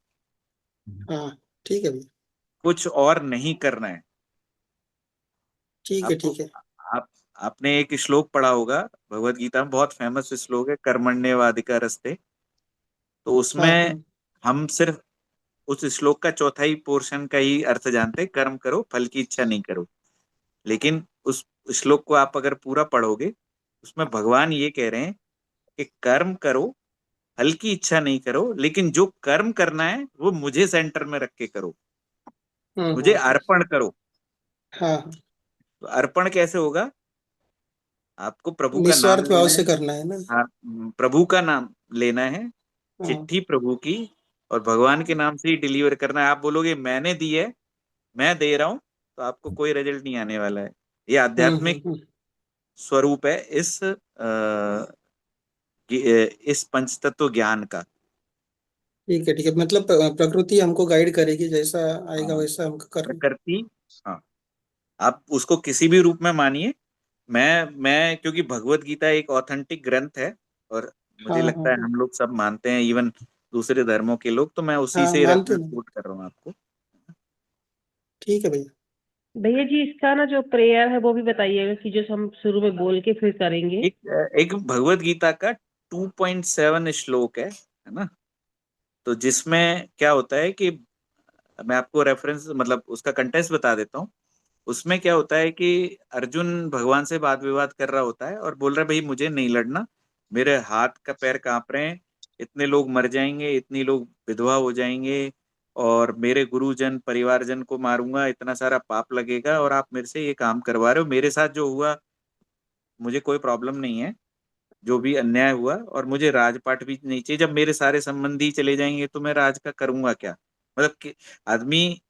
हाँ ठीक है भैया, कुछ और नहीं करना है ठीक है आपको। ठीक है। आप आपने एक श्लोक पढ़ा होगा भगवत गीता में, बहुत फेमस श्लोक है, कर्मण्येवाधिकारस्ते। तो हाँ उसमें हाँ हम सिर्फ उस श्लोक का चौथा ही पोर्शन का ही अर्थ जानते हैं, कर्म करो फल की इच्छा नहीं करो। लेकिन उस श्लोक को आप अगर पूरा पढ़ोगे, उसमें भगवान ये कह रहे हैं कि कर्म करो, फल की इच्छा नहीं करो, लेकिन जो कर्म करना है वो मुझे सेंटर में रख के करो, मुझे हम्म। अर्पण करो। हाँ हाँ, तो अर्पण कैसे होगा? आपको प्रभु का नाम निस्वार्थ भाव लेना है। से करना है ना। हाँ, प्रभु का नाम लेना है, हाँ चिट्ठी प्रभु की, और भगवान के नाम से ही डिलीवर करना है। आप बोलोगे मैंने दी है, मैं दे रहा हूं, तो आपको कोई रिजल्ट नहीं आने वाला है। ये आध्यात्मिक हम्म। स्वरूप है इस पंचतत्व ज्ञान का। ठीक है मतलब प्रकृति हमको गाइड करेगी, जैसा आएगा हाँ, वैसा हमको करना। प्रकृति। हाँ, आप उसको किसी भी रूप में मानिए। मैं क्योंकि भगवत गीता एक ऑथेंटिक ग्रंथ है, और हाँ मुझे लगता है हाँ हम लोग सब मानते हैं, इवन दूसरे धर्मों के लोग, तो मैं उसी हाँ, से मानते रेफरेंस हैं। कोट कर रहा हूँ आपको। ठीक है भैया। भैया जी इसका ना जो प्रेयर है वो भी बताइएगा कि जो हम शुरू में बोल के फिर करेंगे। एक भगवत गीता का 2.7 श्लोक है ना? तो जिसमें क्या होता है कि मैं आपको रेफरेंस मतलब उसका कंटेंट्स बता देता हूँ। उसमें क्या होता है कि अर्जुन भगवान से वाद विवाद कर रहा होता है और बोल रहा है भाई मुझे नहीं लड़ना, मेरे हाथ का पैर कांप रहे हैं, इतने लोग मर जाएंगे, इतनी लोग विधवा हो जाएंगे, और मेरे गुरुजन परिवारजन को मारूंगा, इतना सारा पाप लगेगा, और आप मेरे से ये काम करवा रहे हो। मेरे साथ जो हुआ मुझे कोई प्रॉब्लम नहीं है, जो भी अन्याय हुआ, और मुझे राजपाट भी नहीं चाहिए। जब मेरे सारे संबंधी चले जाएंगे तो मैं राज का करूंगा क्या? मतलब कि आदमी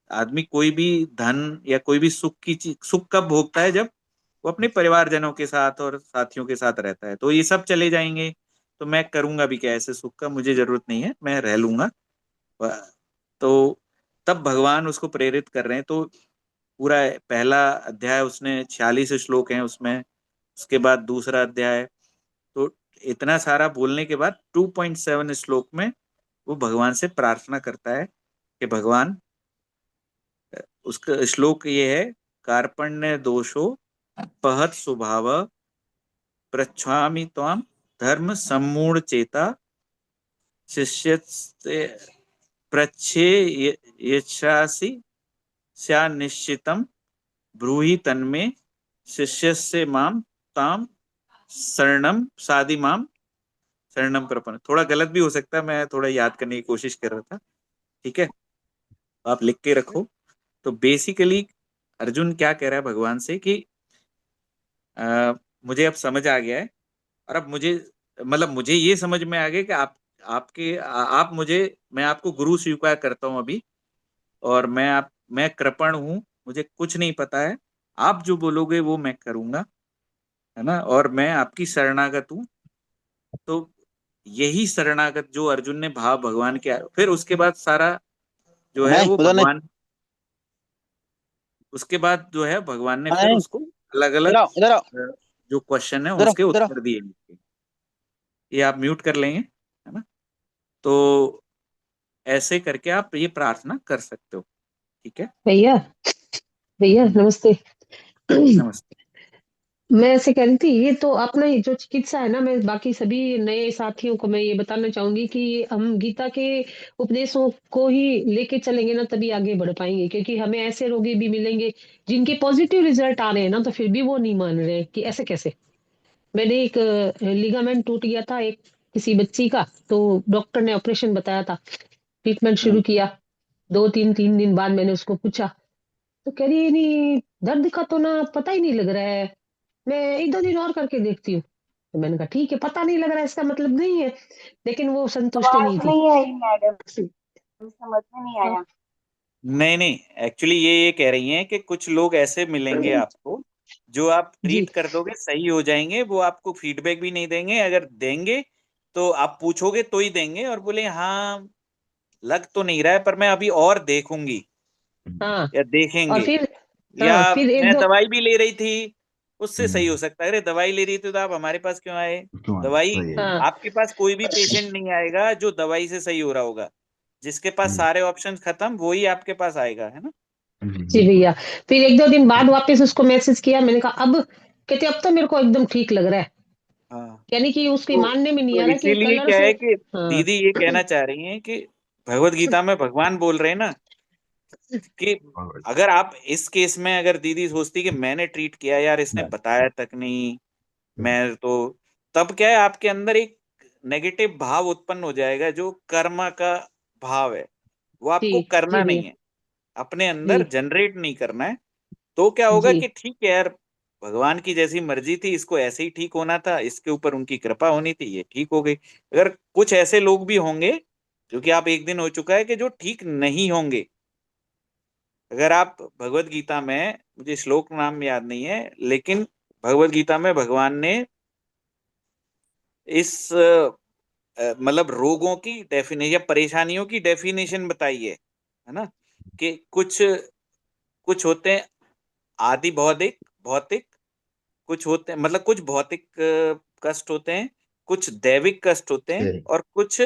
आदमी कोई भी धन या कोई भी सुख की चीज, सुख कब भोगता है? जब वो अपने परिवारजनों के साथ और साथियों के साथ रहता है। तो ये सब चले जाएंगे तो मैं करूंगा भी क्या ऐसे सुख का? मुझे जरूरत नहीं है, मैं रह लूंगा। तो तब भगवान उसको प्रेरित कर रहे हैं। तो पूरा पहला अध्याय उसने 46 श्लोक हैं उसमें, उसके बाद दूसरा अध्याय। तो इतना सारा बोलने के बाद 2.7 श्लोक में वो भगवान से प्रार्थना करता है कि भगवान, उसका श्लोक ये है, कार्पण्य दोषो पहत स्वभाव पृच्छामि त्वाम धर्म सम्मूढ़ चेता शिष्य पृच्छे यच्छासि स्या निश्चितम ब्रूहि तन्मे शिष्यस्य माम ताम शरणम सादि माम शरणम प्रपन्न। थोड़ा गलत भी हो सकता है, मैं थोड़ा याद करने की कोशिश कर रहा था। ठीक है, आप लिख के रखो। तो बेसिकली अर्जुन क्या कह रहा है भगवान से कि मुझे अब समझ आ गया है, और अब मुझे मतलब मुझे ये समझ में आ गया कि आप मुझे, मैं आपको गुरु स्वीकार करता हूं अभी, और मैं कृपण हूं, मुझे कुछ नहीं पता है। आप जो बोलोगे वो मैं करूंगा, है ना? और मैं आपकी शरणागत हूँ। तो यही शरणागत जो अर्जुन ने भाव भगवान के, फिर उसके बाद सारा जो है नहीं वो उधर नहीं, भगवान, उसके बाद जो है भगवान ने फिर नहीं उसको अलग इधर अलग आओ इधर आओ जो क्वेश्चन है इधर आओ उसके इधर आओ। उत्तर दिए। ये आप म्यूट कर लेंगे, है ना? तो ऐसे करके आप ये प्रार्थना कर सकते हो। ठीक है। भैया भैया नमस्ते। नमस्ते। मैं ऐसे कह रही थी, ये तो अपना ये जो चिकित्सा है ना, मैं बाकी सभी नए साथियों को मैं ये बताना चाहूंगी कि हम गीता के उपदेशों को ही लेके चलेंगे ना, तभी आगे बढ़ पाएंगे। क्योंकि हमें ऐसे रोगी भी मिलेंगे जिनके पॉजिटिव रिजल्ट आ रहे हैं ना, तो फिर भी वो नहीं मान रहे कि ऐसे कैसे। मैंने एक लिगामेंट टूट गया था एक किसी बच्ची का, तो डॉक्टर ने ऑपरेशन बताया था, ट्रीटमेंट शुरू किया। 2 3 3 दिन बाद मैंने उसको पूछा, तो कह रही नहीं दर्द का तो ना पता ही नहीं लग रहा है, मैं 1 2 दिन और करके देखती हूँ। तो मैंने कहा ठीक है, पता नहीं लग रहा है इसका मतलब नहीं है, लेकिन वो संतुष्ट नहीं आवाज थी। नहीं आई मैडम, समझ में नहीं हाँ आया। नहीं नहीं, एक्चुअली ये कह रही हैं कि कुछ लोग ऐसे मिलेंगे आपको, जो आप जी ट्रीट कर दोगे सही हो जाएंगे, वो आपको फीडबैक भी नहीं देंगे। अगर देंगे तो आप पूछोगे तो ही देंगे, और बोले हाँ लग तो नहीं रहा है पर मैं अभी और देखूंगी हाँ। या और देखेंगे, फिर या हाँ फिर एक मैं दो दवाई भी ले रही थी उससे सही हो सकता है। अरे दवाई ले रही थी तो आप हमारे पास क्यों आए? क्यों आए? दवाई सही है। हाँ आपके पास कोई भी पेशेंट नहीं आएगा जो दवाई से सही हो रहा होगा। जिसके पास सारे ऑप्शंस खत्म वही आपके पास आएगा, है ना? जी भैया। फिर एक दो दिन बाद वापस उसको मैसेज किया, मैंने कहा अब, कहते अब तो मेरे को एकदम ठीक लग रहा है। हाँ यानी कि उसके तो, मानने में नहीं तो आ रहा कि इसीलिए कलर क्या से। है कि हाँ दीदी ये कहना चाह रही हैं कि भगवत गीता में भगवान बोल रहे हैं ना कि अगर आप इस केस में अगर दीदी सोचती कि मैंने ट्रीट किया यार, इसने बताया तक नहीं, मैं तो, तब क्या है आपके अंदर एक नेगेटिव भाव उत्पन्न हो जाएगा जो कर्म का भाव है। वो जी आपको जी करना भैया। नहीं है, अपने जी अंदर जनरेट नहीं करना है। तो क्या होगा जी कि ठीक है यार, भगवान की जैसी मर्जी थी, इसको ऐसे ही ठीक होना था, इसके ऊपर उनकी कृपा होनी थी, ये ठीक हो गई। अगर कुछ ऐसे लोग भी होंगे जो कि आप एक दिन हो चुका है कि जो ठीक नहीं होंगे। अगर आप भगवत गीता में, मुझे श्लोक नाम याद नहीं है, लेकिन भगवत गीता में भगवान ने इस मतलब रोगों की डेफिनेशन या परेशानियों की डेफिनेशन बताई है ना? कि कुछ कुछ होते हैं आदि भौतिक भौतिक, कुछ होते हैं मतलब कुछ भौतिक कष्ट होते हैं, कुछ दैविक कष्ट होते हैं, और कुछ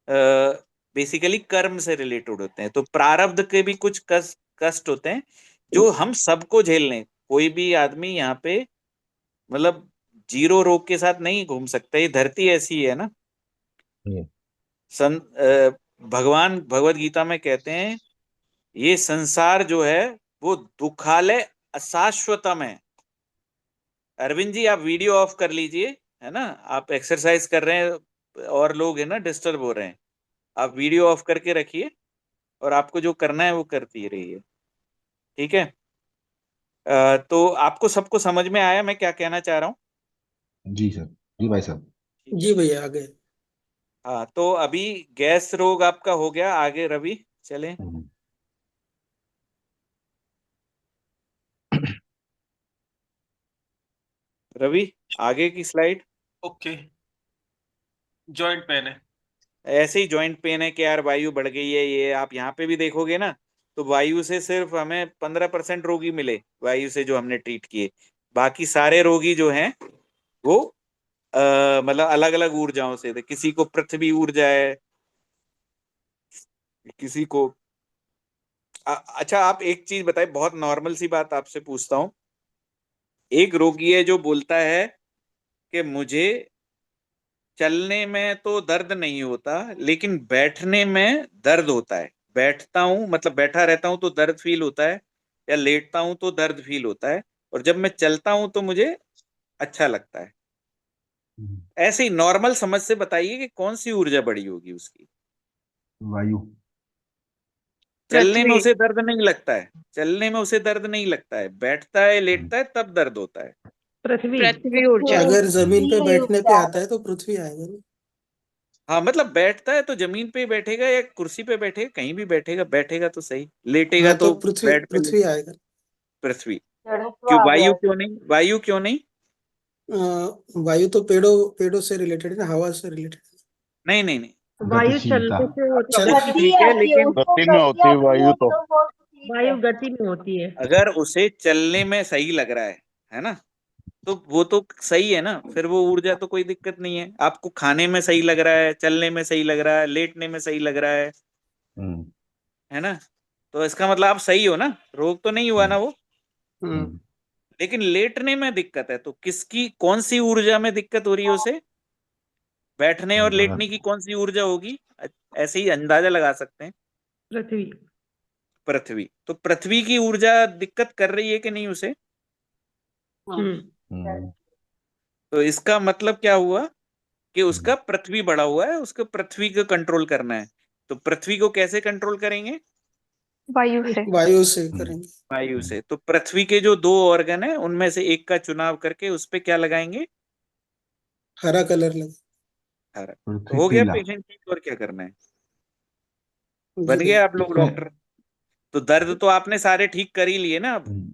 बेसिकली कर्म से रिलेटेड होते हैं। तो प्रारब्ध के भी कुछ कष्ट कष्ट होते हैं जो हम सबको झेलने, कोई भी आदमी यहाँ पे मतलब जीरो रोग के साथ नहीं घूम सकता। ये धरती ऐसी है ना। भगवान भगवत गीता में कहते हैं ये संसार जो है वो दुखालय अशाश्वतम है। अरविंद जी आप वीडियो ऑफ कर लीजिए, है ना? आप एक्सरसाइज कर रहे हैं और लोग है ना डिस्टर्ब हो रहे हैं। आप वीडियो ऑफ करके रखिए और आपको जो करना है वो करती रहिए, ठीक है? तो आपको सबको समझ में आया मैं क्या कहना चाह रहा हूँ? जी सर। जी भाई साहब। जी भैया आ गए। हाँ तो अभी गैस रोग आपका हो गया, आगे रवि चले। रवि आगे की स्लाइड। ओके, जॉइंट पेन है। ऐसे ही जॉइंट पेन है कि यार वायु बढ़ गई है, ये आप यहाँ पे भी देखोगे ना, तो वायु से सिर्फ हमें 15% रोगी मिले, वायु से जो हमने ट्रीट किए। बाकी सारे रोगी जो हैं वो मतलब अलग अलग ऊर्जाओं से थे। किसी को पृथ्वी ऊर्जा है, किसी को अच्छा आप एक चीज बताए, बहुत नॉर्मल सी बात आपसे पूछता हूँ। एक रोगी है जो बोलता है कि मुझे चलने में तो दर्द नहीं होता लेकिन बैठने में दर्द होता है। बैठता हूं मतलब बैठा रहता हूं तो दर्द फील होता है, या लेटता हूं तो दर्द फील होता है, और जब मैं चलता हूं तो मुझे अच्छा लगता है। ऐसे ही नॉर्मल समझ से बताइए कि कौन सी ऊर्जा बढ़ी होगी उसकी। वायु। चलने में पृथ्वी। उसे दर्द नहीं लगता है, चलने में उसे दर्द नहीं लगता है, बैठता है लेटता है तब दर्द होता है। पृथ्वी। पृथ्वी ऊर्जा। अगर जमीन पे पृथ्वी बैठने पे ऊर्जा आता है तो पृथ्वी आएगा ना। हाँ मतलब बैठता है तो जमीन पे ही बैठेगा या कुर्सी पे बैठेगा, कहीं भी बैठेगा, बैठेगा तो सही, लेटेगा हाँ तो तो पृथ्वी बेड पे पृथ्वी आएगा। पृथ्वी। जड़त्व क्यों आ गया वायु है। क्यों नहीं? वायु क्यों नहीं? वायु तो पेड़ों पेड़ों से रिलेटेड है ना, हवा से रिलेटेड। नहीं नहीं नहीं। वायु गतिशीलता। चलने से होती है। गति गति ठीक है आती है, लेकिन उसको गति में गति होती है आती वायु है तो। तो वो ठीक है। वायु गति में होती है। अगर उसे चलने में सही लग रहा है ना, तो वो तो सही है ना, फिर वो ऊर्जा तो कोई दिक्कत नहीं है। आपको खाने में सही लग रहा है, चलने में सही लग रहा है, लेटने में सही लग रहा हम्म है ना? तो इसका मतलब आप सही हो ना, रोग तो नहीं हुआ ना वो। हम्म। लेकिन लेटने में दिक्कत है, तो किसकी कौन सी ऊर्जा में दिक्कत हो रही है उसे? बैठने और लेटने की कौन सी ऊर्जा होगी? ऐसे ही अंदाजा लगा सकते हैं। पृथ्वी। पृथ्वी। तो पृथ्वी की ऊर्जा दिक्कत कर रही है कि नहीं उसे? हम्म। तो इसका मतलब क्या हुआ कि उसका पृथ्वी बढ़ा हुआ है, उसको पृथ्वी को कंट्रोल करना है। तो पृथ्वी को कैसे कंट्रोल करेंगे? वायु से। वायु से करेंगे। वायु से। तो पृथ्वी के जो दो ऑर्गन है उनमें से एक का चुनाव करके उस पे क्या लगाएंगे? हरा कलर लगा। हरा। तो पृथ्वी हो गया पीला। पेशेंट ठीक, और क्या करना है? जी बन गए भैया। आप लोग इसमें डॉक्टर। तो दर्द तो आपने सारे ठीक कर ही लिए ना अब।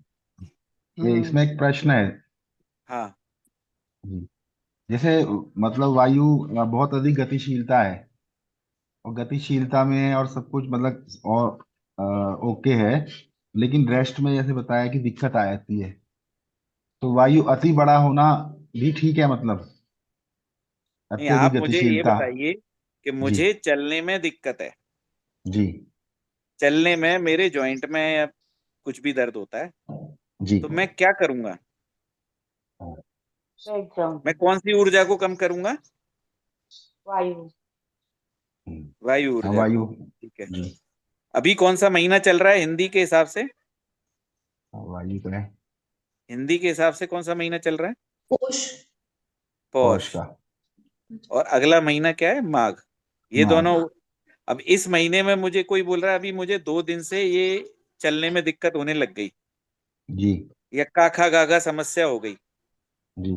ये इसमें एक प्रश्न है। हाँ जी। जैसे मतलब वायु बहुत अधिक गतिशीलता है, और गतिशीलता में और सब कुछ मतलब और ओके है, लेकिन रेस्ट में जैसे बताया कि दिक्कत आ जाती है। तो वायु अति बड़ा होना भी ठीक है, मतलब नहीं, अत्यधिक आप मुझे ये गतिशीलता। बताइए कि जी मुझे चलने में दिक्कत है, जी चलने में मेरे जॉइंट में या कुछ भी दर्द होता है, जी। तो मैं क्या करूंगा? एकदम मैं कौन सी ऊर्जा को कम करूंगा? वायु। वायु हाँ, ऊर्जा को। वायु। ठीक है। जी। अभी कौन सा महीना चल रहा है हिंदी के हिसाब से? वायु तो है हिंदी के हिसाब से कौन सा महीना चल रहा है? पोष। पौष। पौष का। और अगला महीना क्या है? माघ। ये माघ। दोनों। अब इस महीने में मुझे कोई बोल रहा है अभी मुझे 2 दिन से ये चलने में दिक्कत होने लग गई, जी या काखा गागा समस्या हो गई। जी।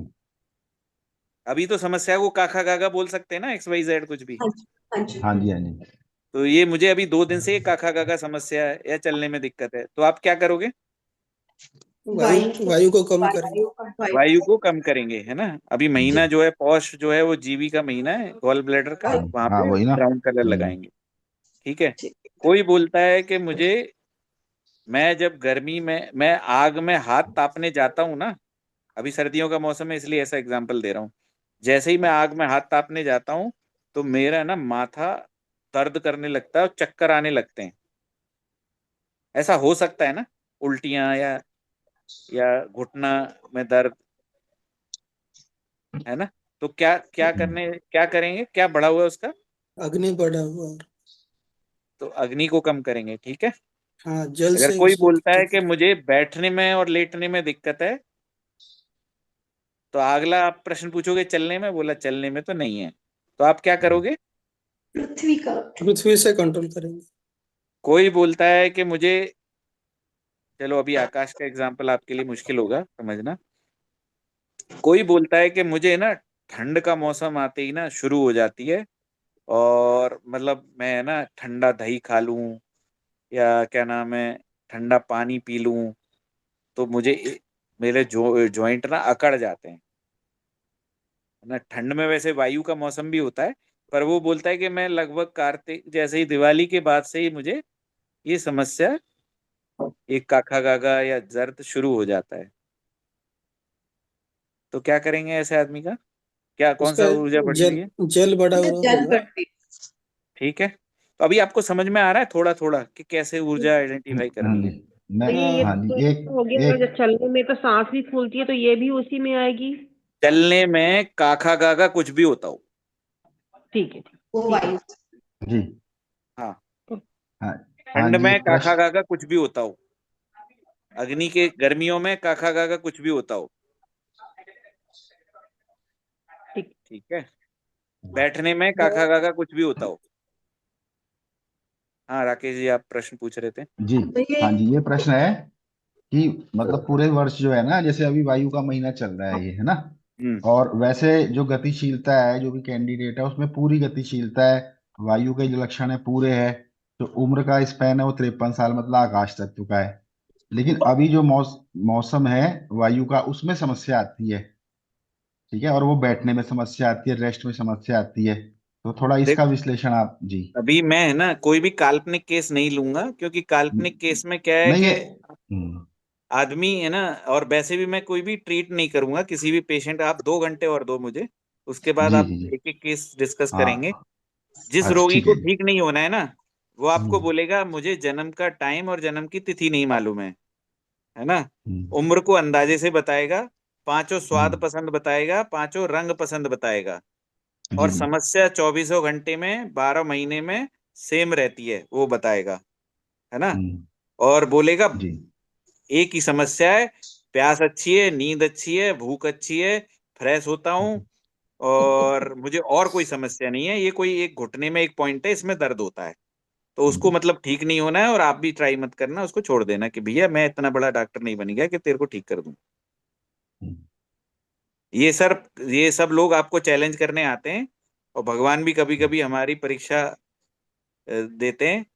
अभी तो समस्या को काखा गागा बोल सकते हैं ना, XYZ कुछ भी। हाँ जी हाँ जी। हाँ जी हाँ जी। तो ये मुझे अभी 2 दिन से ये काखा गागा समस्या है या चलने में दिक्कत है, तो आप क्या करोगे? वायु वायु को कम करेंगे। वायु को कम करेंगे, है ना। अभी जी। महीना जो है पौष जो है वो जीवी का महीना है, गॉल ब्लैडर का, वहां हाँ पे वही ना। ब्राउन कलर हम्म। लगाएंगे। ठीक है। कोई बोलता है कि मुझे, मैं जब गर्मी में मैं आग में हाथ तापने जाता हूँ ना, अभी सर्दियों का मौसम है इसलिए ऐसा एग्जांपल दे रहा हूँ, जैसे ही मैं आग में हाथ तापने जाता हूँ तो मेरा ना माथा दर्द करने लगता है और चक्कर आने लगते हैं। ऐसा हो सकता है ना? उल्टियां या घुटना में दर्द, है ना। तो क्या क्या करेंगे, क्या बढ़ा हुआ है उसका? अग्नि बढ़ा हुआ और तो अग्नि को कम करेंगे। ठीक है। हाँ, जल अगर से कोई उसको बोलता है ठीक कि है। मुझे बैठने में और लेटने में दिक्कत है, तो अगला आप प्रश्न पूछोगे चलने में, बोला चलने में तो नहीं है, तो आप क्या करोगे? पृथ्वी का। पृथ्वी से कंट्रोल करेंगे। कोई बोलता है कि मुझे, चलो अभी आकाश का एग्जाम्पल आपके लिए मुश्किल होगा समझना। कोई बोलता है कि मुझे ना ठंड का मौसम आते ही ना शुरू हो जाती है, और मतलब मैं ना ठंडा दही खा लूं, या क्या नाम है, ठंडा पानी पी लूं, तो मेरे जॉइंट ना अकड़ जाते हैं, है ना। ठंड में वैसे वायु का मौसम भी होता है, पर वो बोलता है कि मैं लगभग कार्तिक जैसे ही, दिवाली के बाद से ही मुझे ये समस्या, एक काखा गागा या दर्द शुरू हो जाता है। तो क्या करेंगे ऐसे आदमी का? क्या, कौन उसका सा ऊर्जा बढ़ी हुई जल है? जल बढ़ा हुआ जल होगा। बढ़ती। ठीक है। तो अभी आपको समझ में आ रहा है थोड़ा थोड़ा कि कैसे ऊर्जा आइडेंटिफाई हाँ करनी जी। है? मैं तो ये हाँ जी। तो एक हो गया ना, एक जब चलने में तो सांस भी फूलती है, तो ये भी उसी में आएगी। चलने में काखा गागा कुछ भी होता हो। ठीक है, ठीक वो ठीक है। वायु। जी। हाँ। हाँ हाँ ठंड जी। में एक काखा प्रश्न। गागा कुछ भी होता हो, अग्नि के गर्मियों में काखा गागा कुछ भी होता हो। ठीक। ठीक है। बैठने में काखा गागा कुछ भी होता हो। हाँ राकेश जी, आप प्रश्न पूछ रहे थे। जी। तो ये हाँ जी, ये प्रश्न है कि मतलब पूरे वर्ष जो है ना, जैसे अभी वायु का महीना चल रहा है, ये है ना। हम्म। और वैसे जो गतिशीलता है, जो भी कैंडिडेट है उसमें पूरी गतिशीलता है, वायु के जो लक्षण है पूरे है। जो उम्र का स्पैन है वो 53 साल, मतलब आकाश तत्व का है। लेकिन अभी जो मौसम है वायु का, उसमें समस्या आती है। ठीक है। और वो बैठने में समस्या आती है, रेस्ट में समस्या आती है। तो थोड़ा इसका देखो, विश्लेषण आप जी। अभी मैं है ना कोई भी काल्पनिक केस नहीं लूंगा, क्योंकि काल्पनिक केस में क्या है नहीं कि ये आदमी है ना, और वैसे भी मैं कोई भी ट्रीट नहीं करूंगा किसी भी पेशेंट। आप 2 घंटे और दो मुझे, उसके बाद जी आप जी जी। एक एक केस डिस्कस करेंगे। हाँ। जिस अच्छा रोगी ठीक को है जी। ठीक नहीं होना है ना, वो आपको हम्म बोलेगा मुझे जन्म का टाइम और जन्म की तिथि नहीं मालूम है ना। हम्म उम्र को अंदाजे से बताएगा, पांचों स्वाद हम्म। पसंद बताएगा, पांचों रंग पसंद बताएगा, जी और जी समस्या 24 घंटे में 12 महीने में सेम रहती है वो बताएगा, है ना। हम्म। और बोलेगा जी एक ही समस्या है, प्यास अच्छी है, नींद अच्छी है, भूख अच्छी है, फ्रेश होता हूँ, और मुझे और कोई समस्या नहीं है, ये कोई एक घुटने में एक पॉइंट है इसमें दर्द होता है। तो उसको मतलब ठीक नहीं होना है, और आप भी ट्राई मत करना, उसको छोड़ देना कि भैया मैं इतना बड़ा डॉक्टर नहीं बन गया कि तेरे को ठीक कर दूं। हम्म ये सब लोग आपको चैलेंज करने आते हैं, और भगवान भी कभी कभी हमारी परीक्षा देते हैं।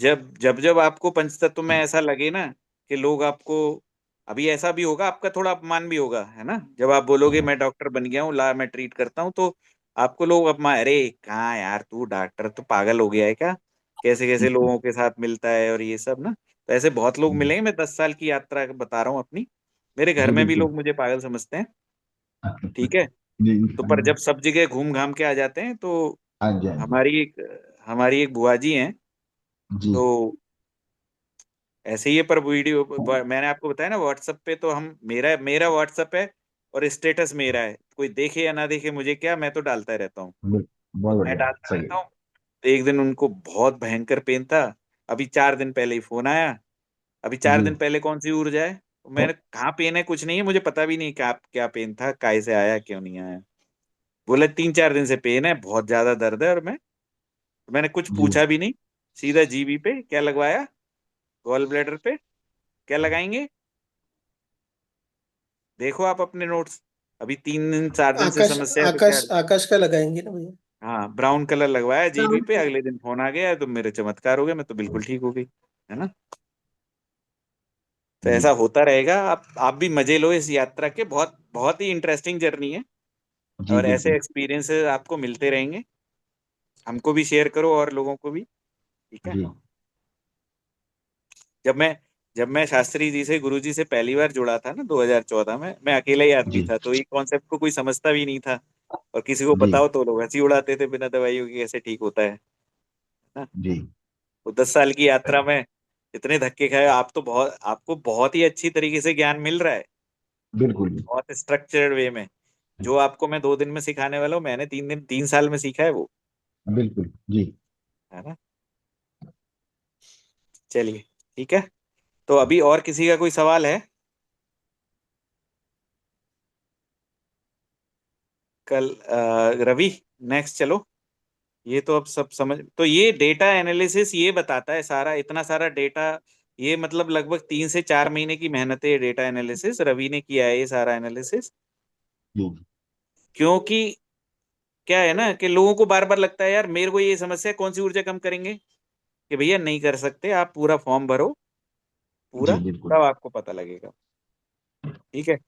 जब जब जब आपको पंचतत्व में ऐसा लगे ना कि लोग आपको, अभी ऐसा भी होगा आपका थोड़ा अपमान भी होगा, है ना, जब आप बोलोगे मैं डॉक्टर बन गया हूँ, ला मैं ट्रीट करता हूँ, तो आपको लोग अपमान, अरे कहाँ यार तू डॉक्टर तो पागल हो गया है क्या, कैसे कैसे हम्म लोगों के साथ मिलता है और ये सब ना। तो ऐसे बहुत लोग हम्म मिलेंगे, मैं 10 साल की यात्रा बता रहा हूँ अपनी। मेरे घर जी में भी बिल्कुल। लोग मुझे पागल समझते हैं, ठीक है। जी तो पर जब सब जगह घूम घाम के आ जाते हैं तो हाँ जी हाँ जी हमारी एक बुआ जी हैं, जी तो ऐसे ही है। पर वीडियो मैंने आपको बताया ना व्हाट्सएप पे, तो हम मेरा मेरा व्हाट्सएप है और स्टेटस मेरा है, कोई देखे या ना देखे मुझे क्या, मैं तो डालता रहता हूँ। बहुत मैं बढ़िया डालता सही रहता है। हूँ। तो एक दिन उनको बहुत भयंकर पेन था। अभी 4 दिन पहले ही फोन आया। अभी चार जी दिन पहले कौन सी ऊर्जा है, तो मैंने कहाँ पेन है, कुछ नहीं है, मुझे पता भी नहीं क्या क्या पेन था, काय से आया क्यों नहीं आया। बोले 3-4 दिन से पेन है, बहुत ज्यादा दर्द है। और मैंने कुछ जी पूछा भी नहीं, सीधा जीबी पे क्या लगवाया, गॉल ब्लैडर पे क्या लगाएंगे, देखो आप अपने नोट्स। अभी 3 दिन 4 दिन से आकाश समस्या है तो क्या। आकाश आकाश का लगाएंगे ना भैया। हाँ, ब्राउन कलर लगवाया जीबी पे, ब्राउन। अगले दिन फोन आ गया तो मेरे चमत्कार हो गए, मैं तो बिल्कुल ठीक हो गई, है ना। तो जी ऐसा होता रहेगा। आप भी मजे लो इस यात्रा के, बहुत बहुत ही इंटरेस्टिंग जर्नी है। जी और ऐसे बिल्कुल। एक्सपीरियंसेस आपको मिलते रहेंगे, हमको भी शेयर करो और लोगों को भी, ठीक है। जी जब मैं जब मैं शास्त्री जी से, गुरु जी से पहली बार जुड़ा था ना 2014 में, मैं अकेला ही आदमी जी था, तो ये कॉन्सेप्ट को कोई समझता भी नहीं था। और किसी को जी बताओ तो लोग हंसी उड़ाते थे, बिना दवाइयों के कैसे ठीक होता है ना। जी वो 10 साल की यात्रा में इतने धक्के खाए, आपको बहुत ही अच्छी तरीके से ज्ञान मिल रहा है, बिल्कुल बहुत स्ट्रक्चर्ड वे में। जो आपको मैं 2 दिन में सिखाने वाला हूँ, मैंने 3 साल में सीखा है वो, बिल्कुल जी। है ना। चलिए, ठीक है। तो अभी और किसी का कोई सवाल है? कल रवि, नेक्स्ट चलो। ये तो अब सब समझ, तो ये डेटा एनालिसिस ये बताता है सारा, इतना सारा डेटा, ये मतलब लगभग 3 से 4 महीने की मेहनत है। डेटा एनालिसिस रवि ने किया है, ये सारा एनालिसिस। जी क्योंकि क्या है ना कि लोगों को बार बार लगता है यार मेरे को ये समस्या है, कौन सी ऊर्जा कम करेंगे, कि भैया नहीं कर सकते, आप पूरा फॉर्म भरो, पूरा जी बिल्कुल। तब आपको पता लगेगा, ठीक है।